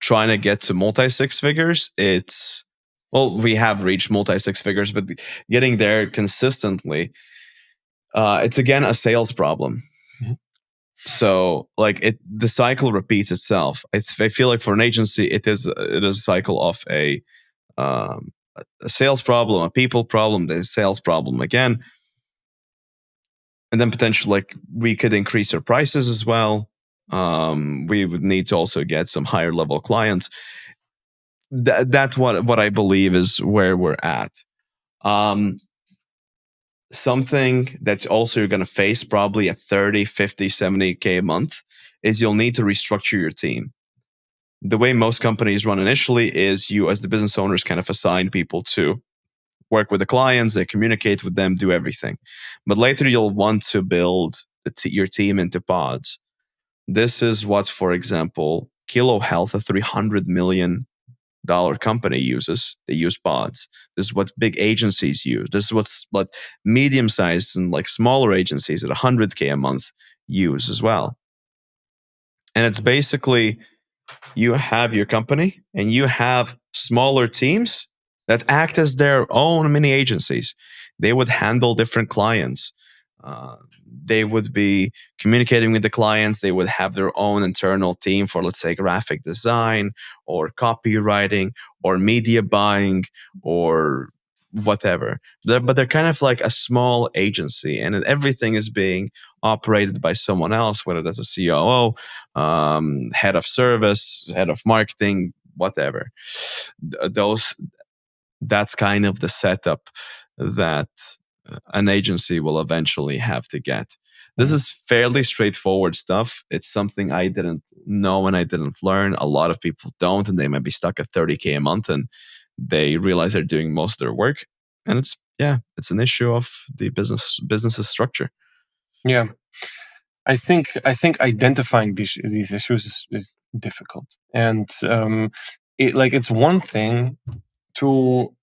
trying to get to multi 6 figures, we have reached multi 6 figures, but getting there consistently, it's again a sales problem. Mm-hmm. So like the cycle repeats itself. I feel like for an agency, it is a cycle of a sales problem, a people problem, the sales problem again, and then potentially like we could increase our prices as well. We would need to also get some higher level clients. That's what I believe is where we're at. Something that also you're going to face probably at 30, 50, 70K a month is you'll need to restructure your team. The way most companies run initially is you, as the business owners, kind of assign people to work with the clients, they communicate with them, do everything. But later you'll want to build your team into pods. This is what, for example, Kilo Health, a $300 million company, uses. They use pods. This is what big agencies use. This is what medium-sized and like smaller agencies at 100K a month use as well. And it's basically you have your company and you have smaller teams that act as their own mini agencies. They would handle different clients. They would be communicating with the clients. They would have their own internal team for, let's say, graphic design or copywriting or media buying or whatever. But they're kind of like a small agency, and everything is being operated by someone else, whether that's a COO, head of service, head of marketing, whatever. That's kind of the setup that an agency will eventually have to get. This is fairly straightforward stuff. It's something I didn't know and I didn't learn. A lot of people don't, and they might be stuck at 30K a month and they realize they're doing most of their work. And it's an issue of the business's structure. Yeah. I think identifying these issues is difficult. And it's one thing to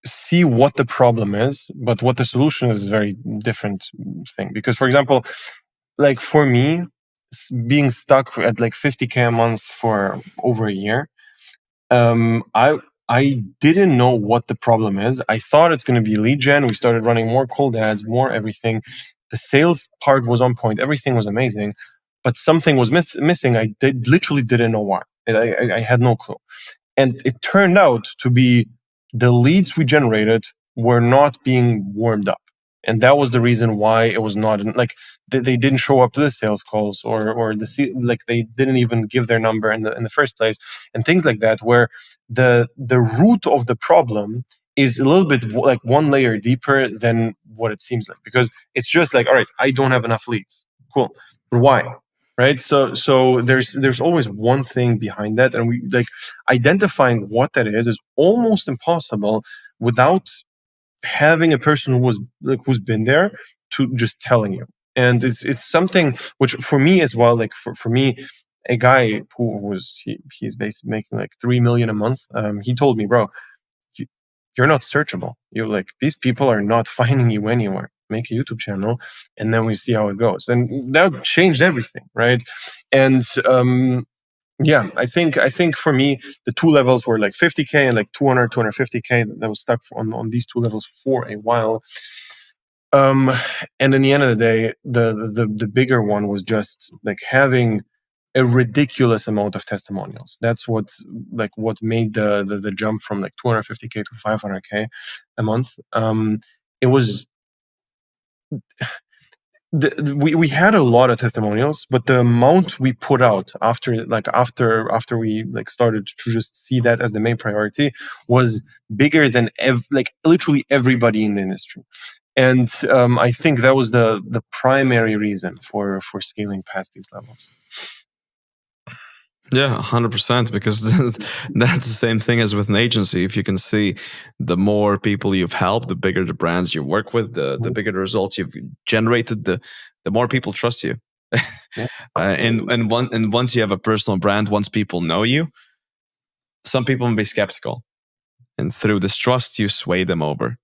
see what the problem is, but what the solution is a very different thing. Because, for example, like for me, being stuck at like 50K a month for over a year, I didn't know what the problem is. I thought it's going to be lead gen. We started running more cold ads, more everything. The sales part was on point. Everything was amazing, but something was missing. I literally didn't know why. I had no clue. And it turned out to be the leads we generated were not being warmed up. And that was the reason why it was not like they didn't show up to the sales calls or they didn't even give their number in the first place, and things like that, where the root of the problem is a little bit like one layer deeper than what it seems like, because it's just like, all right, I don't have enough leads. Cool. But why? Right. So there's always one thing behind that. And we like identifying what that is almost impossible without having a person who's been there to just telling you. And it's something which for me as well, like for me, a guy he's basically making like 3 million a month. He told me, bro, you're not searchable. You're like, these people are not finding you anywhere. Make a YouTube channel and then we see how it goes. And that changed everything, right? And I think for me, the two levels were like 50K and like 250K. That was stuck on these two levels for a while. And in the end of the day, the bigger one was just like having a ridiculous amount of testimonials. That's what made the jump from like 250K to 500K a month. It was we had a lot of testimonials, but the amount we put out after we like started to just see that as the main priority was bigger than literally everybody in the industry. And I think that was the primary reason for scaling past these levels. Yeah, 100%, because that's the same thing as with an agency. If you can see the more people you've helped, the bigger the brands you work with, the bigger the results you've generated, the more people trust you. Yeah. And once you have a personal brand, once people know you, some people will be skeptical. And through this trust, you sway them over.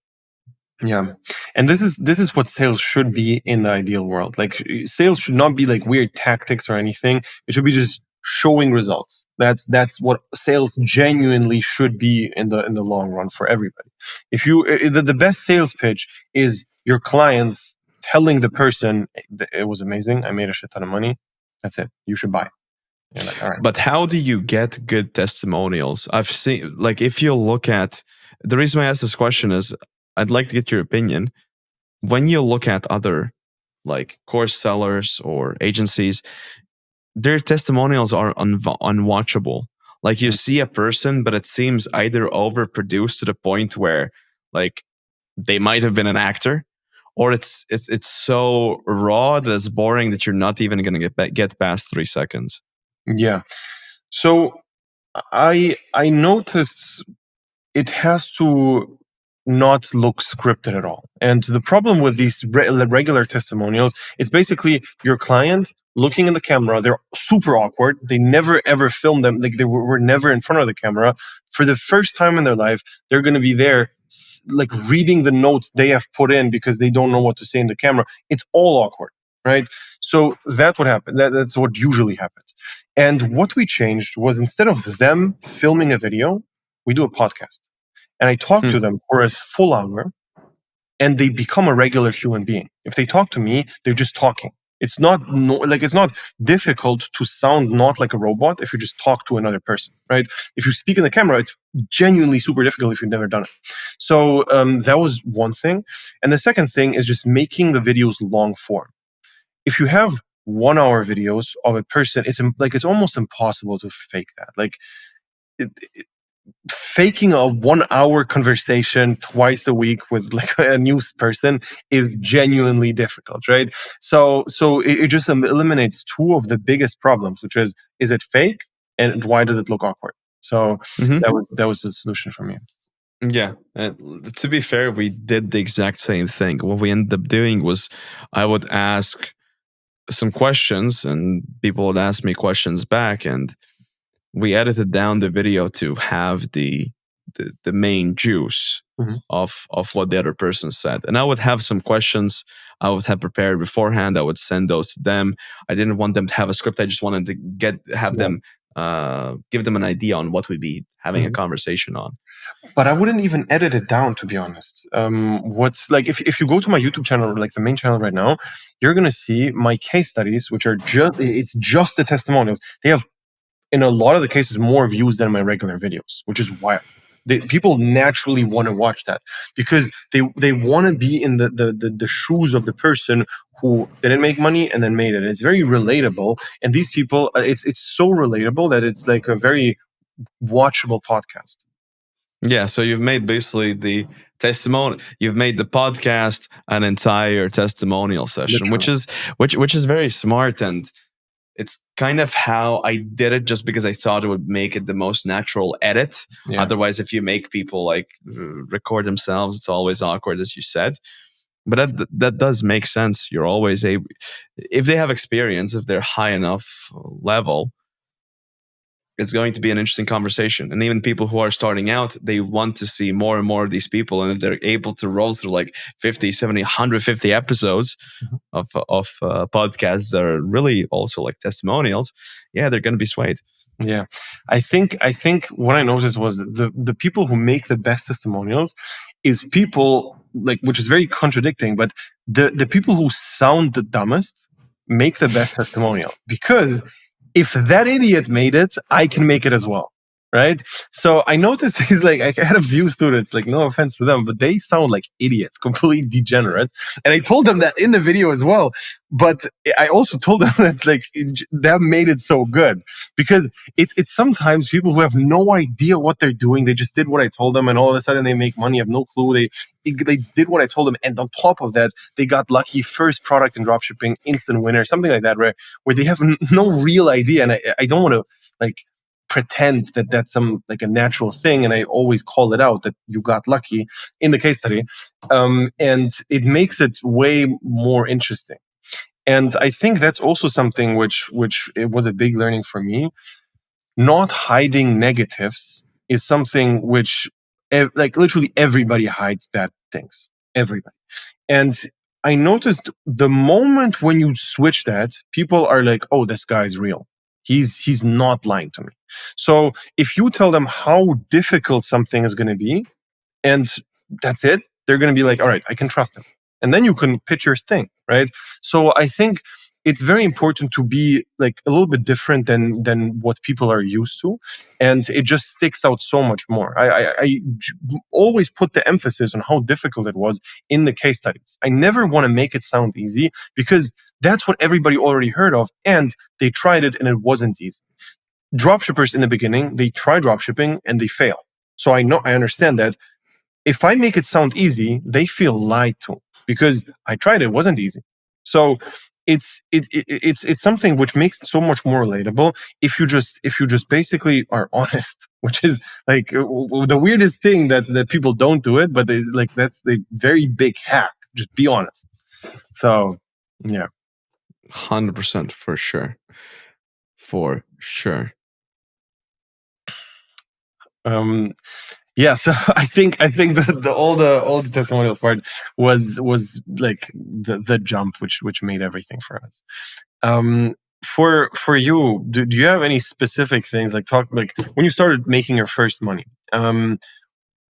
Yeah. And this is what sales should be in the ideal world. Like, sales should not be like weird tactics or anything. It should be just showing results. That's what sales genuinely should be in the long run for everybody. If you the best sales pitch is your clients telling the person, it was amazing, I made a shit ton of money, that's it, you should buy. Like, all right. But how do you get good testimonials? I've seen, like, if you look at, the reason I ask this question is I'd like to get your opinion. When you look at other like course sellers or agencies, their testimonials are unwatchable. Like, you see a person, but it seems either overproduced to the point where like they might have been an actor, or it's so raw that it's boring that you're not even going to get past 3 seconds. Yeah. So I noticed it has to not look scripted at all. And the problem with these regular testimonials, it's basically your client looking in the camera. They're super awkward. They never ever filmed them. Like, they were never in front of the camera. For the first time in their life, they're going to be there, like, reading the notes they have put in because they don't know what to say in the camera. It's all awkward, right? So that's what happened. That's what usually happens. And what we changed was, instead of them filming a video, we do a podcast. And I talk to them for a full hour, and they become a regular human being. If they talk to me, they're just talking. It's not it's not difficult to sound not like a robot if you just talk to another person, right? If you speak in the camera, it's genuinely super difficult if you've never done it. So that was one thing. And the second thing is just making the videos long form. If you have 1 hour videos of a person, it's almost impossible to fake that. Like, faking a 1 hour conversation twice a week with like a news person is genuinely difficult, right? So it just eliminates two of the biggest problems, which is it fake, and why does it look awkward? So that was the solution for me. Yeah. To be fair, we did the exact same thing. What we ended up doing was, I would ask some questions and people would ask me questions back, and we edited down the video to have the main juice of what the other person said. And I would have some questions I would have prepared beforehand. I would send those to them. I didn't want them to have a script. I just wanted to have them give them an idea on what we'd be having a conversation on. But I wouldn't even edit it down, to be honest. What's like, if you go to my YouTube channel, like the main channel right now, you're gonna see my case studies, which are just the testimonials. They have, in a lot of the cases, more views than my regular videos, which is wild. People naturally want to watch that because they want to be in the shoes of the person who didn't make money and then made it. It's very relatable, and these people, it's so relatable that it's like a very watchable podcast. Yeah, so you've made basically the testimonial. You've made the podcast an entire testimonial session, which is very smart, and it's kind of how I did it, just because I thought it would make it the most natural edit. Yeah. Otherwise, if you make people like record themselves, it's always awkward, as you said. But that does make sense. You're always able, if they have experience, if they're high enough level, it's going to be an interesting conversation. And even people who are starting out, they want to see more and more of these people. And if they're able to roll through like 50, 70, 150 episodes of podcasts that are really also like testimonials, yeah, they're going to be swayed. Yeah. I think what I noticed was the people who make the best testimonials is people, like, which is very contradicting, but the people who sound the dumbest make the best testimonial, because if that idiot made it, I can make it as well. Right. So I noticed he's like, I had a few students, like, no offense to them, but they sound like idiots, complete degenerates. And I told them that in the video as well. But I also told them that, like, that made it so good because it's sometimes people who have no idea what they're doing. They just did what I told them, and all of a sudden they make money, have no clue. They did what I told them. And on top of that, they got lucky, first product in dropshipping, instant winner, something like that, where they have no real idea. And I don't want to, like, pretend that that's some, like, a natural thing, and I always call it out that you got lucky in the case study, and it makes it way more interesting. And I think that's also something which it was a big learning for me. Not hiding negatives is something which, like, literally everybody hides bad things, everybody. And I noticed the moment when you switch that, people are like, oh, this guy's real. He's not lying to me. So if you tell them how difficult something is going to be, and that's it, they're going to be like, all right, I can trust him. And then you can pitch your thing, right? So I think it's very important to be, like, a little bit different than what people are used to, and it just sticks out so much more. I always put the emphasis on how difficult it was in the case studies. I never want to make it sound easy because that's what everybody already heard of, and they tried it and it wasn't easy. Dropshippers in the beginning, they try dropshipping and they fail. So I understand that. If I make it sound easy, they feel lied to because I tried it wasn't easy. So it's something which makes it so much more relatable if you just basically are honest, which is, like, the weirdest thing that people don't do it, but it's like that's the very big hack. Just be honest. So yeah. 100% for sure. For sure. Yeah, so I think the all the testimonial part was like the jump which made everything for us. For you, do you have any specific things, like, like when you started making your first money?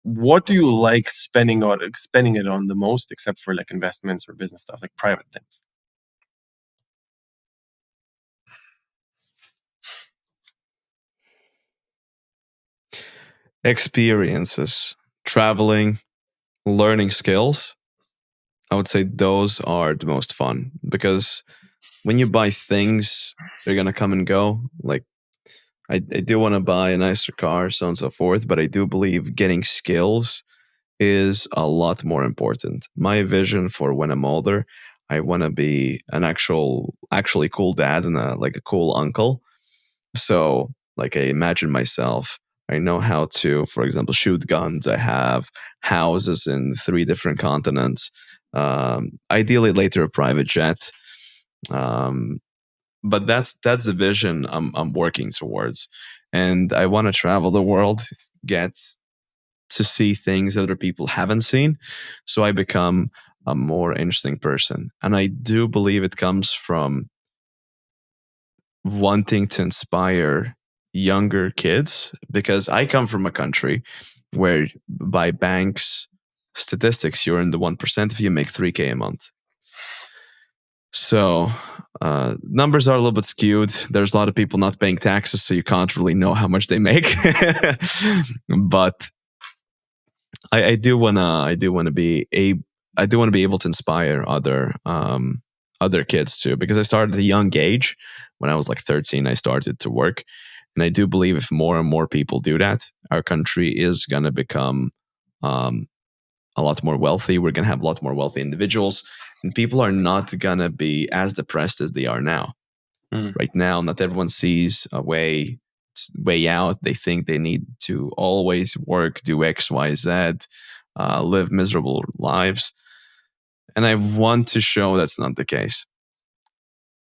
What do you like spending it on the most, except for, like, investments or business stuff, like private things? Experiences, traveling, learning skills. I would say those are the most fun because when you buy things, they're gonna come and go. Like, I do want to buy a nicer car, so on and so forth, but I do believe getting skills is a lot more important. My vision for when I'm older, I want to be an actually cool dad and like a cool uncle. So, like, I imagine myself, I know how to, for example, shoot guns. I have houses in 3 different continents. Ideally, later a private jet. But that's the vision I'm working towards, and I want to travel the world, get to see things that other people haven't seen, so I become a more interesting person. And I do believe it comes from wanting to inspire younger kids, because I come from a country where, by banks statistics, you're in the 1% if you make 3K a month. So numbers are a little bit skewed. There's a lot of people not paying taxes, so you can't really know how much they make. But I do wanna be able to inspire other kids too, because I started at a young age. When I was like 13, I started to work, and I do believe if more and more people do that, our country is gonna become a lot more wealthy. We're gonna have a lot more wealthy individuals, and people are not gonna be as depressed as they are now. Right now, not everyone sees a way out. They think they need to always work, do X, Y, Z, live miserable lives. And I want to show that's not the case.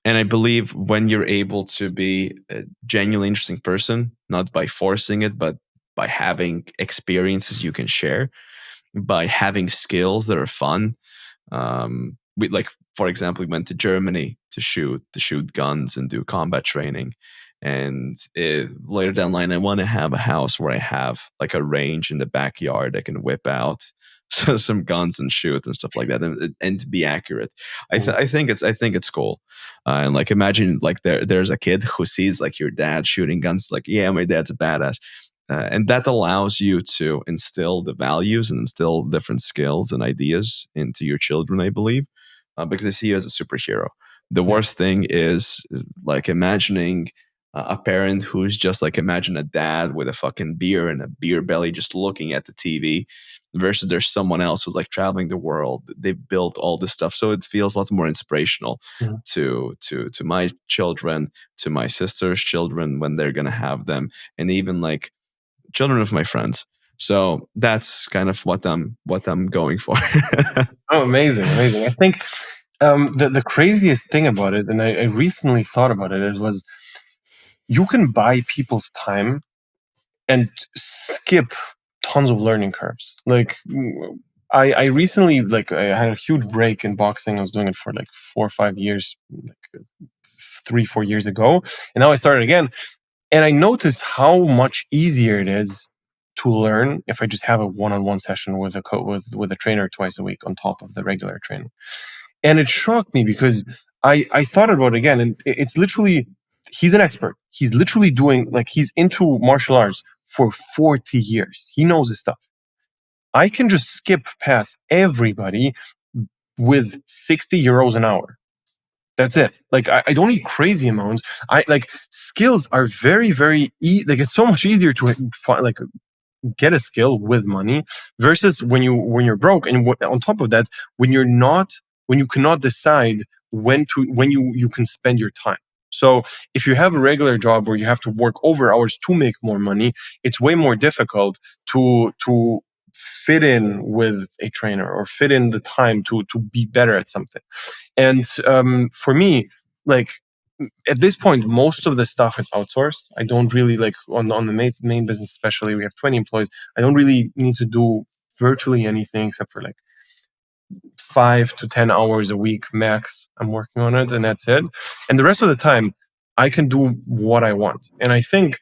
And I believe when you're able to be a genuinely interesting person, not by forcing it, but by having experiences you can share, by having skills that are fun. We, like, for example, we went to Germany to shoot guns and do combat training. And later down the line, I want to have a house where I have, like, a range in the backyard I can whip out some guns and shoot and stuff like that, and to be accurate. I think it's cool. And like imagine like there's a kid who sees like your dad shooting guns, like, yeah, my dad's a badass. And that allows you to instill the values and instill different skills and ideas into your children, I believe, because they see you as a superhero. The worst thing is like imagining a parent who's just like, imagine a dad with a fucking beer and a beer belly just looking at the TV, versus there's someone else who's like traveling the world. They've built all this stuff, so it feels a lot more inspirational to my children, to my sister's children when they're gonna have them, and even like children of my friends. So that's kind of what I'm going for. Oh, amazing. I think the craziest thing about it, and I recently thought about it, was you can buy people's time and skip tons of learning curves. Like I recently, like, I had a huge break in boxing. I was doing it for like 4 or 5 years, like 3-4 years ago, and now I started again. And I noticed how much easier it is to learn if I just have a one-on-one session with a trainer twice a week on top of the regular training. And it shocked me because I thought about it again, and it's literally, he's an expert. He's literally doing, like, he's into martial arts for 40 years. He knows his stuff. I can just skip past everybody with 60 euros an hour. That's it. Like, I don't need crazy amounts. I like, skills are very, very like, it's so much easier to find, like, get a skill with money versus when you're broke. And on top of that, when you cannot decide when you can spend your time. So if you have a regular job where you have to work over hours to make more money, it's way more difficult to fit in with a trainer or fit in the time to be better at something. And for me, like, at this point, most of the stuff is outsourced. I don't really, like, on the main business, especially, we have 20 employees. I don't really need to do virtually anything except for like 5 to 10 hours a week max. I'm working on it, and that's it. And the rest of the time, I can do what I want. And I think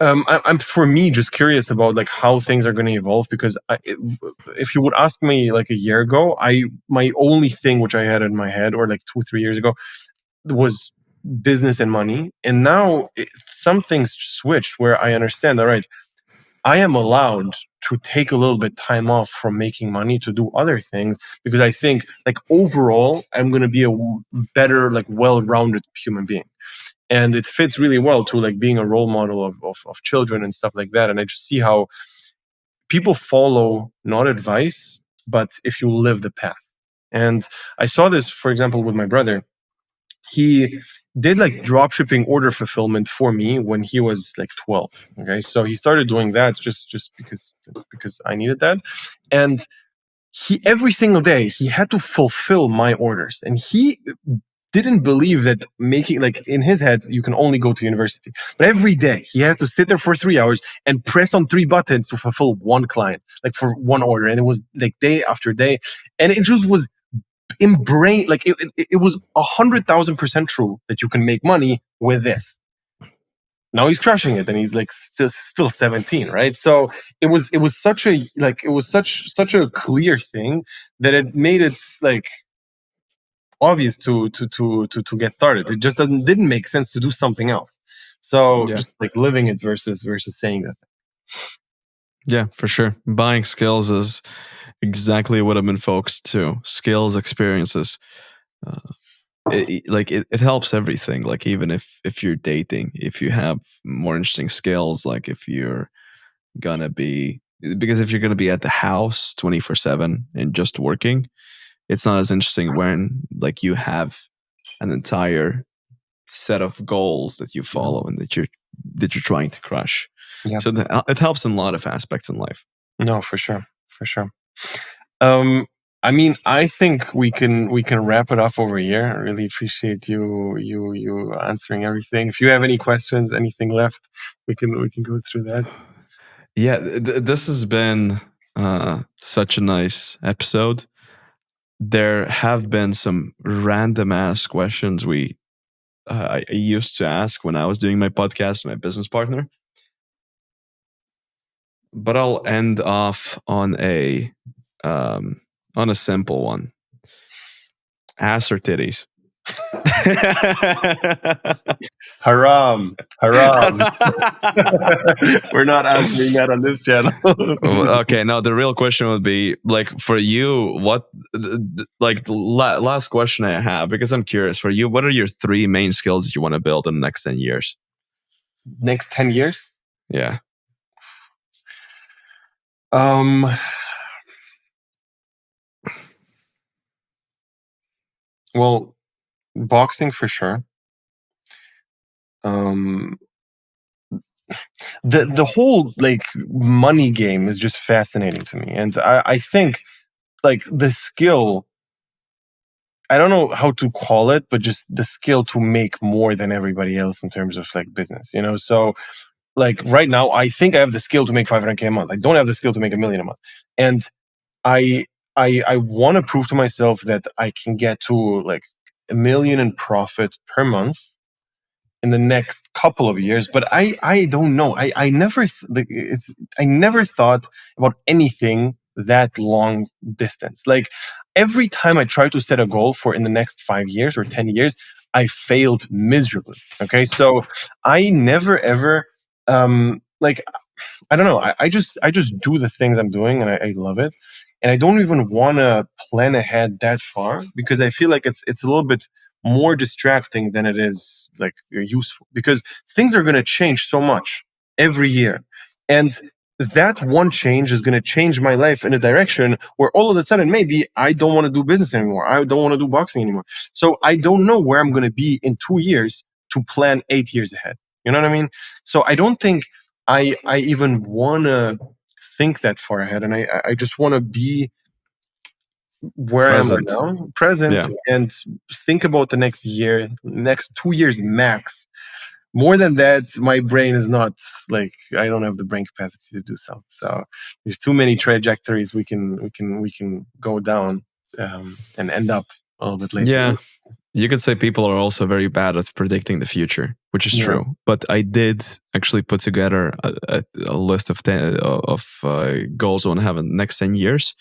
I'm, for me, just curious about like how things are going to evolve, because if you would ask me like a year ago, my only thing which I had in my head, or like 2-3 years ago, was business and money. And now some things switched where I understand, all right, I am allowed to take a little bit time off from making money to do other things, because I think, like, overall I'm going to be a better, like, well-rounded human being. And it fits really well to like being a role model of children and stuff like that. And I just see how people follow not advice, but if you live the path. And I saw this, for example, with my brother. He did like drop shipping order fulfillment for me when he was like 12. Okay. So he started doing that just because I needed that. And he, every single day, he had to fulfill my orders. And he didn't believe that making, like, in his head, you can only go to university. But every day he had to sit there for 3 hours and press on 3 buttons to fulfill one client, like for one order. And it was like day after day. And it just was embrace, like it was 100,000% true that you can make money with this. Now he's crushing it, and he's like still 17, right? So it was such a, like, it was such a clear thing that it made it like obvious to get started. It just didn't make sense to do something else. So just like living it versus saying that thing. Yeah, for sure. Buying skills is exactly what I'm in focused to. Skills, experiences. It helps everything. Like, even if you're dating, if you have more interesting skills, like if you're gonna be, because if you're gonna be at the house 24/7 and just working, it's not as interesting when like you have an entire set of goals that you follow and that you're trying to crush. Yeah. So it helps in a lot of aspects in life. No, for sure. I mean, I think we can wrap it up over here. I really appreciate you answering everything. If you have any questions, anything left, we can go through that. Yeah, this has been such a nice episode. There have been some random ass questions I used to ask when I was doing my podcast, my business partner. But I'll end off on a On a simple one, ass or titties? Haram. We're not answering that on this channel. Okay, now the real question would be like for you, what like the last question I have, because I'm curious for you, what are your 3 main skills that you want to build in the next 10 years? Next 10 years? Yeah. Well, boxing for sure. The whole like money game is just fascinating to me, and I think like the skill, I don't know how to call it, but just the skill to make more than everybody else in terms of like business, you know. So like right now, I think I have the skill to make 500K a month. I don't have the skill to make $1 million a month, and I I want to prove to myself that I can get to like $1 million in profit per month in the next couple of years. But I don't know. I never I never thought about anything that long distance. Like every time I try to set a goal for in the next 5 years or 10 years, I failed miserably. Okay, so I never ever like I don't know. I just do the things I'm doing, and I love it. And I don't even want to plan ahead that far because I feel like it's a little bit more distracting than it is like useful, because things are going to change so much every year, and that one change is going to change my life in a direction where all of a sudden maybe I don't want to do business anymore. I don't want to do boxing anymore. So I don't know where I'm going to be in 2 years to plan 8 years ahead. You know what I mean? So I don't think I even want to think that far ahead, and I just want to be where Present. I am right now, present, Yeah. and think about the next year, next 2 years max. More than that, my brain is not like, I don't have the brain capacity to do so. So there's too many trajectories we can go down and end up a little bit later. Yeah. You could say people are also very bad at predicting the future, which is true. But I did actually put together a list of goals I want to have in the next 10 years.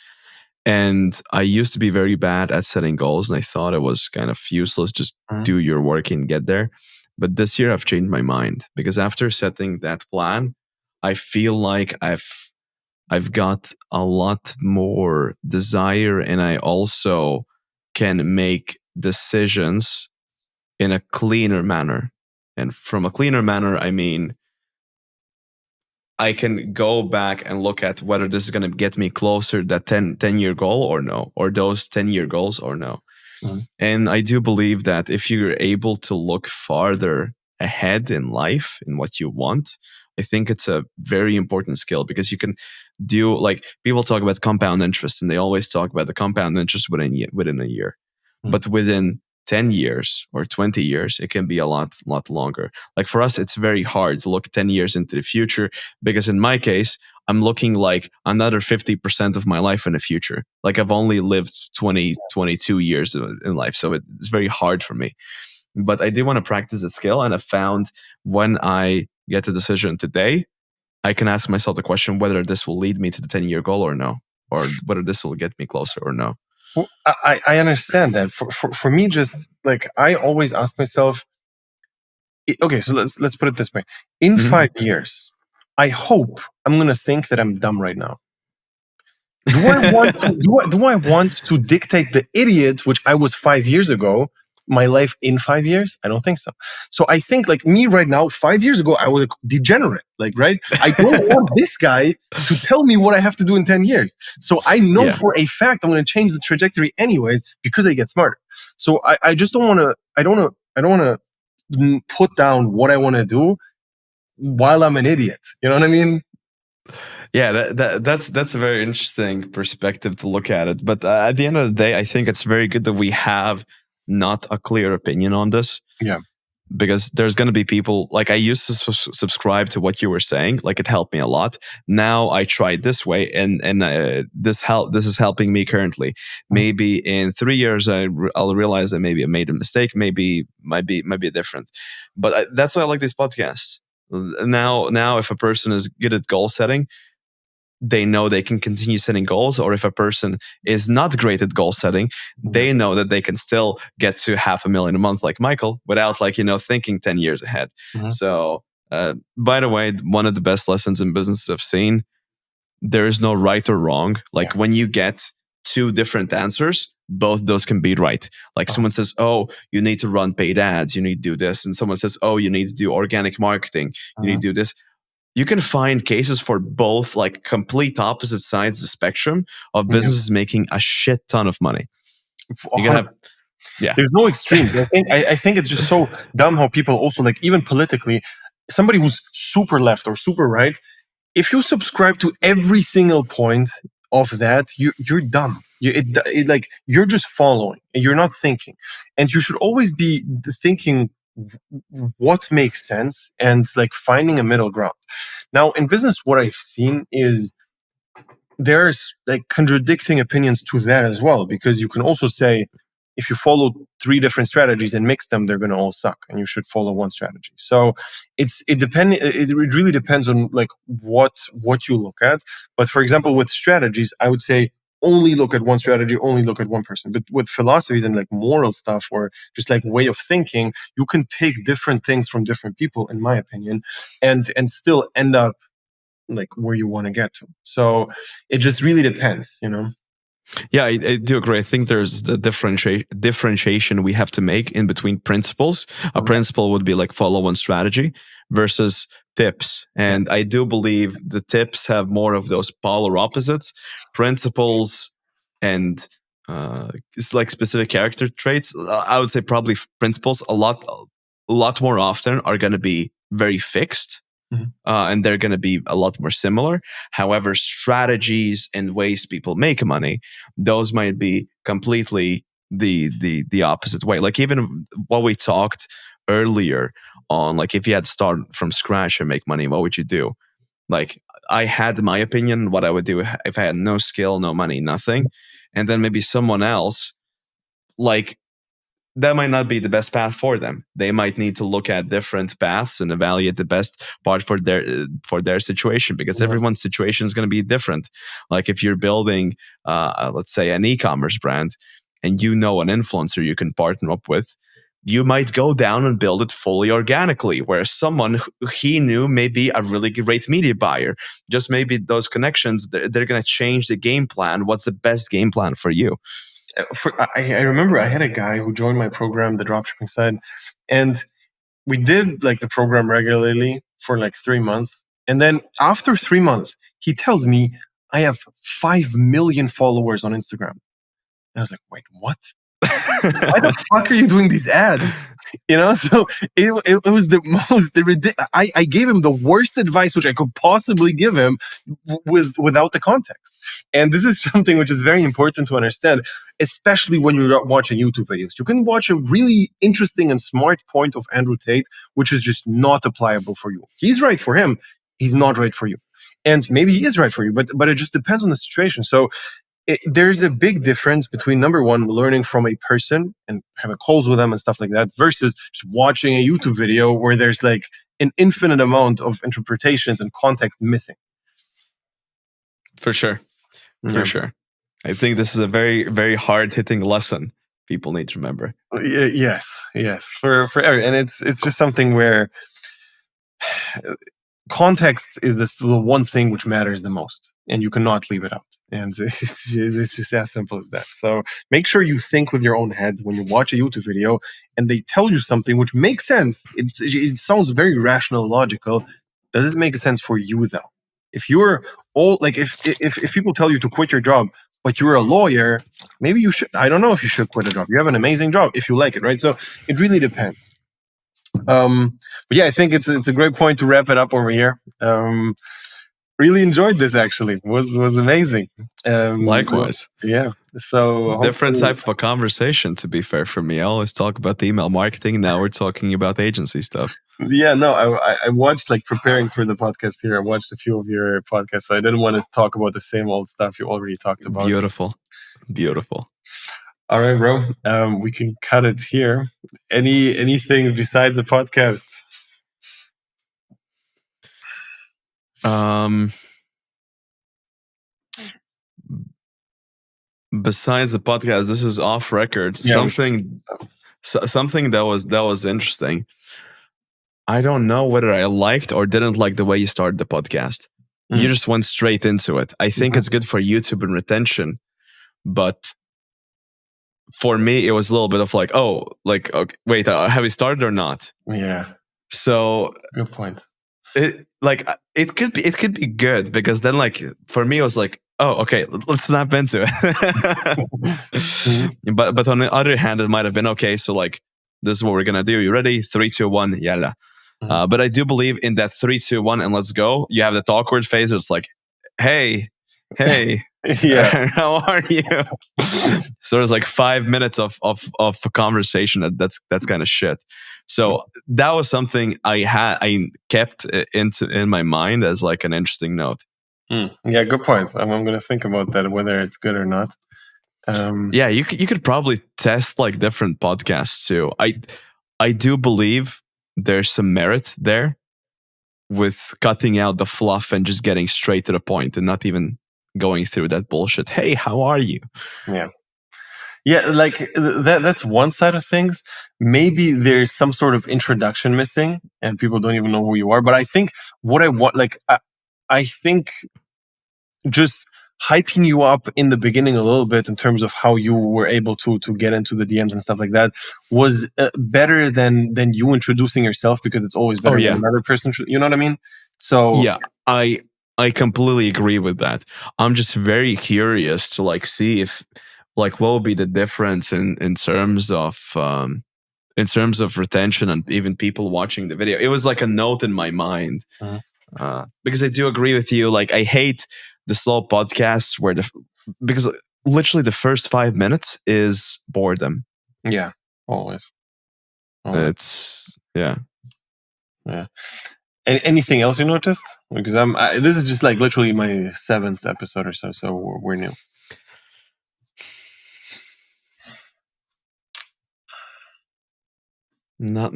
And I used to be very bad at setting goals, and I thought it was kind of useless. Just do your work and get there. But this year I've changed my mind, because after setting that plan, I feel like I've got a lot more desire, and I also can make decisions in a cleaner manner. And from a cleaner manner, I mean, I can go back and look at whether this is going to get me closer to that 10-year goal or no, or those 10-year goals or no. And I do believe that if you're able to look farther ahead in life in what you want, I think it's a very important skill, because you can do, like, people talk about compound interest, and they always talk about the compound interest within a year. But within 10 years or 20 years, it can be a lot longer. Like for us, it's very hard to look 10 years into the future, because in my case, I'm looking like another 50% of my life in the future. Like I've only lived 22 years in life. So it's very hard for me. But I do want to practice a skill. And I found when I get a decision today, I can ask myself the question whether this will lead me to the 10-year goal or no, or whether this will get me closer or no. Well, I understand that. For me, just like I always ask myself, okay, so let's put it this way. In 5 years, I hope I'm going to think that I'm dumb right now. Do I want to dictate the idiot, which I was 5 years ago, my life in 5 years? I don't think so. So I think like me right now, 5 years ago, I was a degenerate, like, right? I don't want this guy to tell me what I have to do in 10 years. So I know for a fact I'm going to change the trajectory anyways because I get smarter. So I just don't want to, I don't want to put down what I want to do while I'm an idiot. You know what I mean? Yeah, that's a very interesting perspective to look at it. But at the end of the day, I think it's very good that we have not a clear opinion on this. Yeah. Because there's going to be people, like I used to subscribe to what you were saying, like it helped me a lot. Now I tried this way, and this is helping me currently. Maybe in 3 years I'll realize that maybe I made a mistake. Maybe might be different. But that's why I like these podcasts. Now if a person is good at goal setting, they know they can continue setting goals, or if a person is not great at goal setting, they know that they can still get to $500,000 a month like Michael without thinking 10 years ahead. Mhm. So by the way, one of the best lessons in business I've seen, there is no right or wrong. When you get two different answers, both those can be right. Someone says, oh, you need to run paid ads, you need to do this. And someone says, oh, you need to do organic marketing, you need to do this. You can find cases for both, complete opposite sides of the spectrum of businesses making a shit ton of money. You can have, There's no extremes. I think it's just so dumb how people also, even politically, somebody who's super left or super right, if you subscribe to every single point of that, you're dumb. You're just following and you're not thinking. And you should always be thinking what makes sense and finding a middle ground. Now, in business, what I've seen is there's contradicting opinions to that as well, because you can also say, if you follow 3 different strategies and mix them, they're going to all suck, and you should follow one strategy. So it really depends on what you look at. But for example, with strategies, I would say only look at one strategy, only look at one person. But with philosophies and moral stuff, or just way of thinking, you can take different things from different people, in my opinion, and still end up where you want to get to. So it just really depends, Yeah, I do agree. I think there's the differentiation we have to make in between principles. A principle would be follow one strategy versus tips. And I do believe the tips have more of those polar opposites. Principles and it's specific character traits. I would say probably principles a lot more often are going to be very fixed. And they're going to be a lot more similar. However, strategies and ways people make money, those might be completely the opposite way. Even what we talked earlier on, if you had to start from scratch and make money, what would you do? I had my opinion what I would do if I had no skill, no money, nothing, and then maybe someone else that might not be the best path for them. They might need to look at different paths and evaluate the best part for their situation, because everyone's situation is going to be different. If you're building, let's say, an e-commerce brand, and an influencer you can partner up with, you might go down and build it fully organically, whereas someone who he knew may be a really great media buyer. Just maybe those connections, they're going to change the game plan. What's the best game plan for you? I remember I had a guy who joined my program, the dropshipping side, and we did the program regularly for 3 months. And then after 3 months, he tells me, I have 5 million followers on Instagram. And I was like, wait, what? Why the fuck are you doing these ads? So it was the most ridiculous. I gave him the worst advice which I could possibly give him without the context. And this is something which is very important to understand, especially when you're watching YouTube videos. You can watch a really interesting and smart point of Andrew Tate, which is just not applicable for you. He's right for him. He's not right for you. And maybe he is right for you, but it just depends on the situation. So there's a big difference between, number one, learning from a person and having calls with them and stuff like that, versus just watching a YouTube video where there's an infinite amount of interpretations and context missing. For sure. For sure. I think this is a very, very hard-hitting lesson people need to remember. Yes. For and it's just something where context is the one thing which matters the most, and you cannot leave it out. And it's just as simple as that. So make sure you think with your own head when you watch a YouTube video and they tell you something which makes sense. It sounds very rational, logical. Does it make sense for you though? If you're if people tell you to quit your job, but you're a lawyer, maybe you should. I don't know if you should quit a job. You have an amazing job if you like it, right? So it really depends. But yeah, I think it's a great point to wrap it up over here. Really enjoyed this. Actually, was amazing. Likewise. Yeah. So different type of a conversation. To be fair, for me, I always talk about the email marketing. Now we're talking about agency stuff. Yeah. No, I watched preparing for the podcast here. I watched a few of your podcasts, so I didn't want to talk about the same old stuff you already talked about. Beautiful. All right, bro. We can cut it here. Anything besides the podcast? besides the podcast, this is off record. Yeah, Something that was interesting. I don't know whether I liked or didn't like the way you started the podcast. You just went straight into it. I think it's good for YouTube and retention, but for me, it was a little bit of like, oh, like, okay, wait, have we started or not? Yeah. So good point. It could be good, because then, like, for me, it was like, oh, okay, let's snap into it. But on the other hand, it might have been, okay, so like, this is what we're gonna do. You ready? 3, 2, 1, yalla. But I do believe in that 3, 2, 1, and let's go. You have that awkward phase where it's like, hey, yeah, how are you? So there's like 5 minutes of a conversation that's kind of shit. So that was something I kept in my mind as like an interesting note. Yeah, good point. I'm going to think about that, whether it's good or not. Yeah, you could probably test like different podcasts too. I do believe there's some merit there with cutting out the fluff and just getting straight to the point and not even going through that bullshit. Hey, how are you? Yeah, like that's one side of things. Maybe there's some sort of introduction missing and people don't even know who you are. But I think what I want, like, I think just hyping you up in the beginning a little bit in terms of how you were able to get into the DMs and stuff like that was better than you introducing yourself, because it's always better than another person. You know what I mean? So yeah, I completely agree with that. I'm just very curious to like see if like what will be the difference in terms of retention and even people watching the video. It was like a note in my mind because I do agree with you. Like, I hate the slow podcasts because literally the first 5 minutes is boredom. Yeah, always. It's yeah. Anything else you noticed? Because this is just like literally my 7th episode or so we're new. Not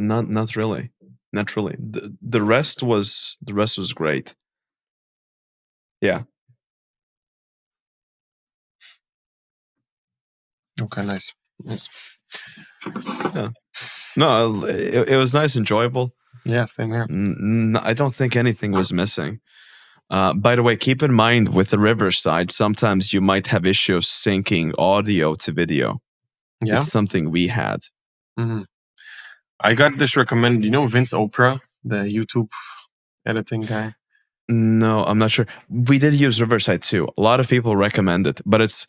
really. Not really. The rest was great. Yeah. Okay, nice. Yeah. No, it was nice, enjoyable. Yeah, same here. I don't think anything was missing. By the way, keep in mind with the Riverside, sometimes you might have issues syncing audio to video. Yeah. It's something we had. Mm-hmm. I got this recommended. You know Vince Oprah, the YouTube editing guy? No, I'm not sure. We did use Riverside too. A lot of people recommend it, but it's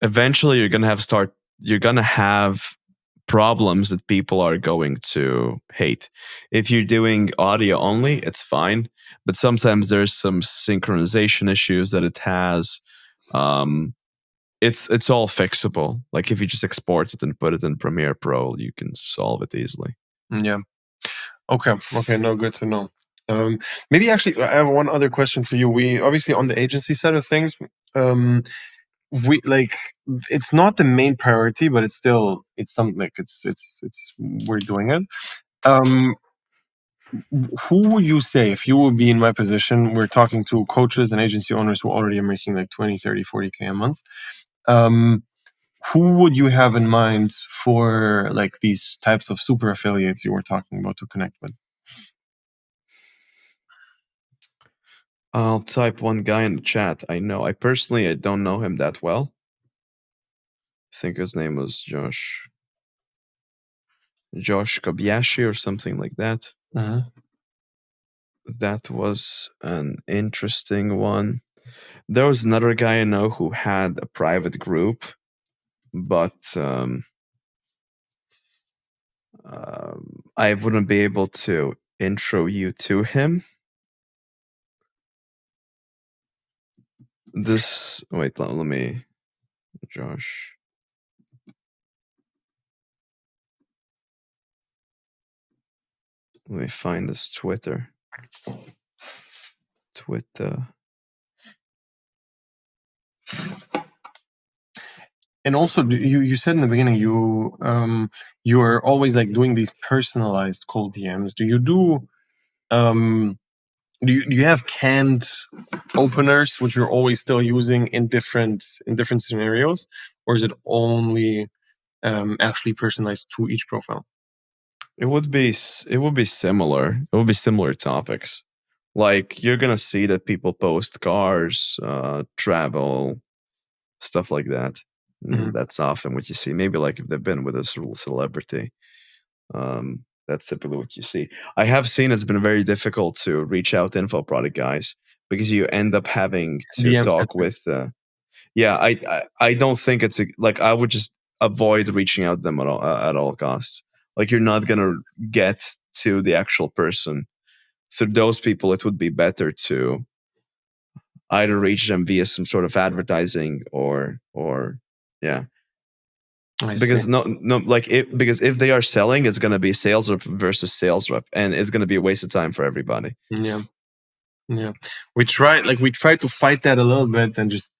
eventually you're gonna have problems that people are going to hate. If you're doing audio only, it's fine, but sometimes there's some synchronization issues that it has. It's all fixable. Like, if you just export it and put it in Premiere Pro, you can solve it easily. Yeah. Okay. No, good to know. Maybe actually, I have one other question for you. We obviously, on the agency side of things, we like, it's not the main priority, but it's something like it's we're doing it. Who would you say, if you would be in my position, we're talking to coaches and agency owners who already are making like 20, 30, 40K a month. Who would you have in mind for like these types of super affiliates you were talking about to connect with? I'll type one guy in the chat. I don't know him that well. I think his name was Josh Kobayashi or something like that. That was an interesting one. There was another guy I know who had a private group, but I wouldn't be able to intro you to him. Wait, let me, Josh. Let me find his Twitter. And also, you said in the beginning you are always like doing these personalized cold DMs. Do you do do you have canned openers which you're always still using in different scenarios, or is it only actually personalized to each profile? It would be similar. It would be similar topics. Like you're gonna see that people post cars, travel, stuff like that. Mhm. That's often what you see. Maybe like if they've been with a celebrity, that's typically what you see. I have seen it's been very difficult to reach out to info product guys because you end up having to DM talk centric. with. Yeah, I don't think it's like I would just avoid reaching out to them at all costs. Like you're not gonna get to the actual person through those people. It would be better to either reach them via some sort of advertising or yeah, I see. because because if they are selling, it's gonna be sales rep versus sales rep, and it's gonna be a waste of time for everybody. Yeah. We try to fight that a little bit and just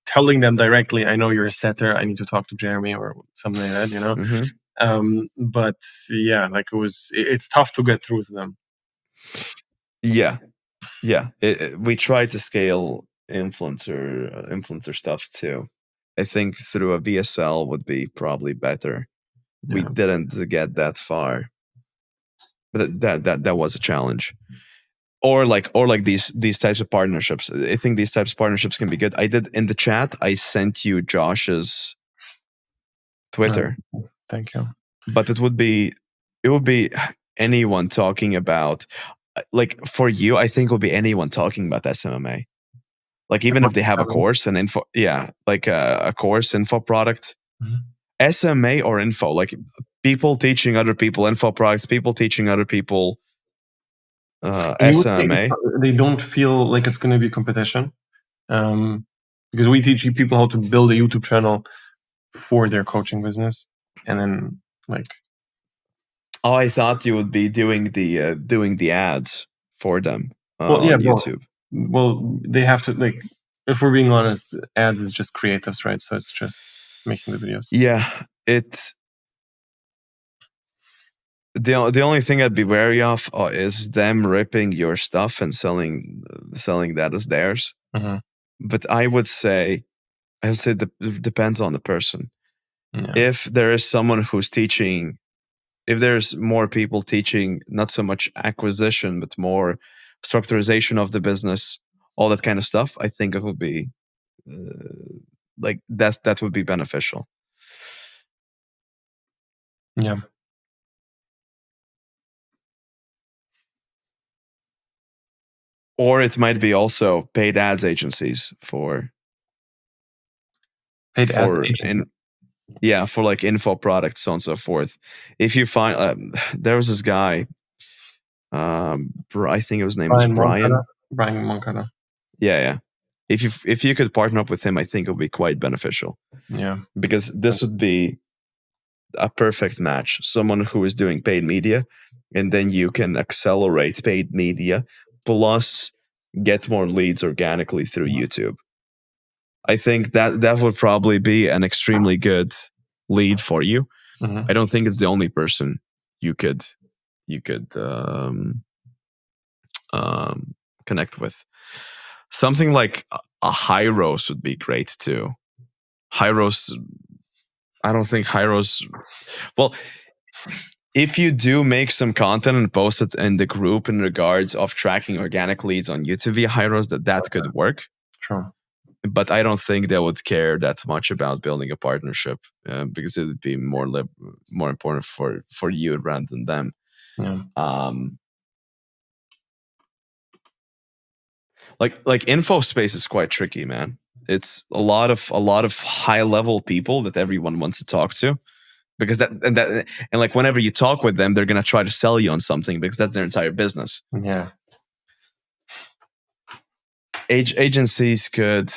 telling them directly, I know you're a setter, I need to talk to Jeremy or something like that, you know. But yeah, like it's tough to get through to them. Yeah, we try to scale influencer stuff too. I think through a VSL would be probably better. We Yeah. didn't get that far, but that was a challenge. Or like these types of partnerships. I think these types of partnerships can be good. I did in the chat. I sent you Josh's Twitter, Thank you. but it would be anyone talking about like for you. I think it would be anyone talking about SMMA. Like even if they have a course and info, yeah, like a course info product, SMA or info, like people teaching other people info products, people teaching other people SMA. They don't feel like it's going to be competition, because we teach people how to build a YouTube channel for their coaching business, and then like. Oh, I thought you would be doing the ads for them Well, on YouTube. Well, they have to, like, if we're being honest, ads is just creatives, right? So it's just making the videos. Yeah, the only thing I'd be wary of is them ripping your stuff and selling that as theirs. But I would say it depends on the person. Yeah. If there is someone who's teaching, if there's more people teaching not so much acquisition but more structurization of the business, all that kind of stuff, I think it would be like that would be beneficial. Yeah. Or it might be also paid ads agencies for for like info products, so on and so forth. If you find there was this guy, I think his name was Brian Moncada. Yeah. If you could partner up with him, I think it would be quite beneficial. Yeah. Because this would be a perfect match. Someone who is doing paid media, and then you can accelerate paid media plus get more leads organically through YouTube. I think that would probably be an extremely good lead for you. I don't think it's the only person you could connect with. Something like a Hyros would be great too. Hyros, I don't think Hyros. Well, if you do make some content and post it in the group in regards of tracking organic leads on YouTube via Hyros, that could work. Sure. But I don't think they would care that much about building a partnership because it would be more important for you rather than them. Yeah. Like info space is quite tricky, man. It's a lot of high level people that everyone wants to talk to, because and like whenever you talk with them, they're gonna try to sell you on something because that's their entire business. Yeah. Agencies could.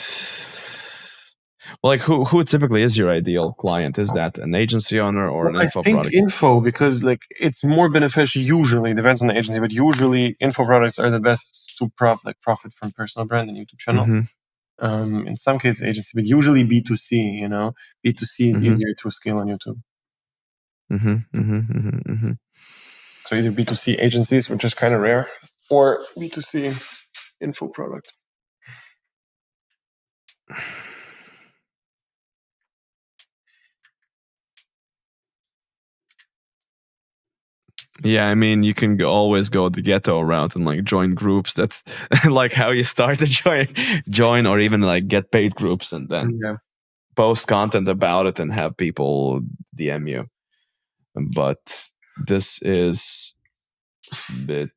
Well, like who typically is your ideal client? Is that an agency owner or an info product? I think info, because like it's more beneficial. Usually, depends on the agency, but usually info products are the best to profit from personal brand and YouTube channel. In some cases, agency, but usually B2C. You know, B2C is easier to scale on YouTube. So either B2C agencies, which is kind of rare, or B2C info product? Yeah, I mean, you can always go the ghetto route and like join groups. That's like how you start to join, or even like get paid groups and then post content about it and have people DM you. But this is bit.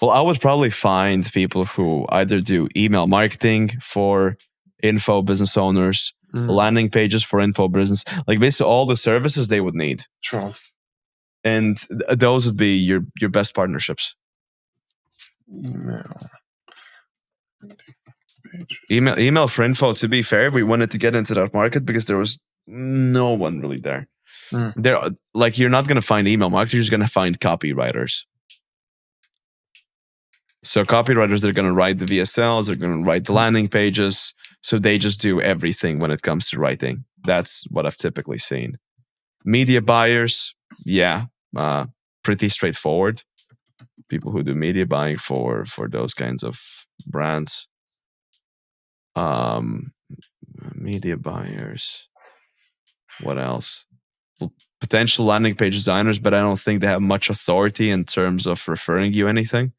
Well, I would probably find people who either do email marketing for info business owners, landing pages for info business, like basically all the services they would need. True. And those would be your best partnerships. Email for info. To be fair, we wanted to get into that market because there was no one really there. There, like, you're not going to find email marketers. You're just going to find copywriters. So copywriters, they're going to write the VSLs, they're going to write the landing pages. So they just do everything when it comes to writing. That's what I've typically seen. Media buyers, yeah, pretty straightforward. People who do media buying for those kinds of brands. Media buyers. What else? Well, potential landing page designers, but I don't think they have much authority in terms of referring you anything.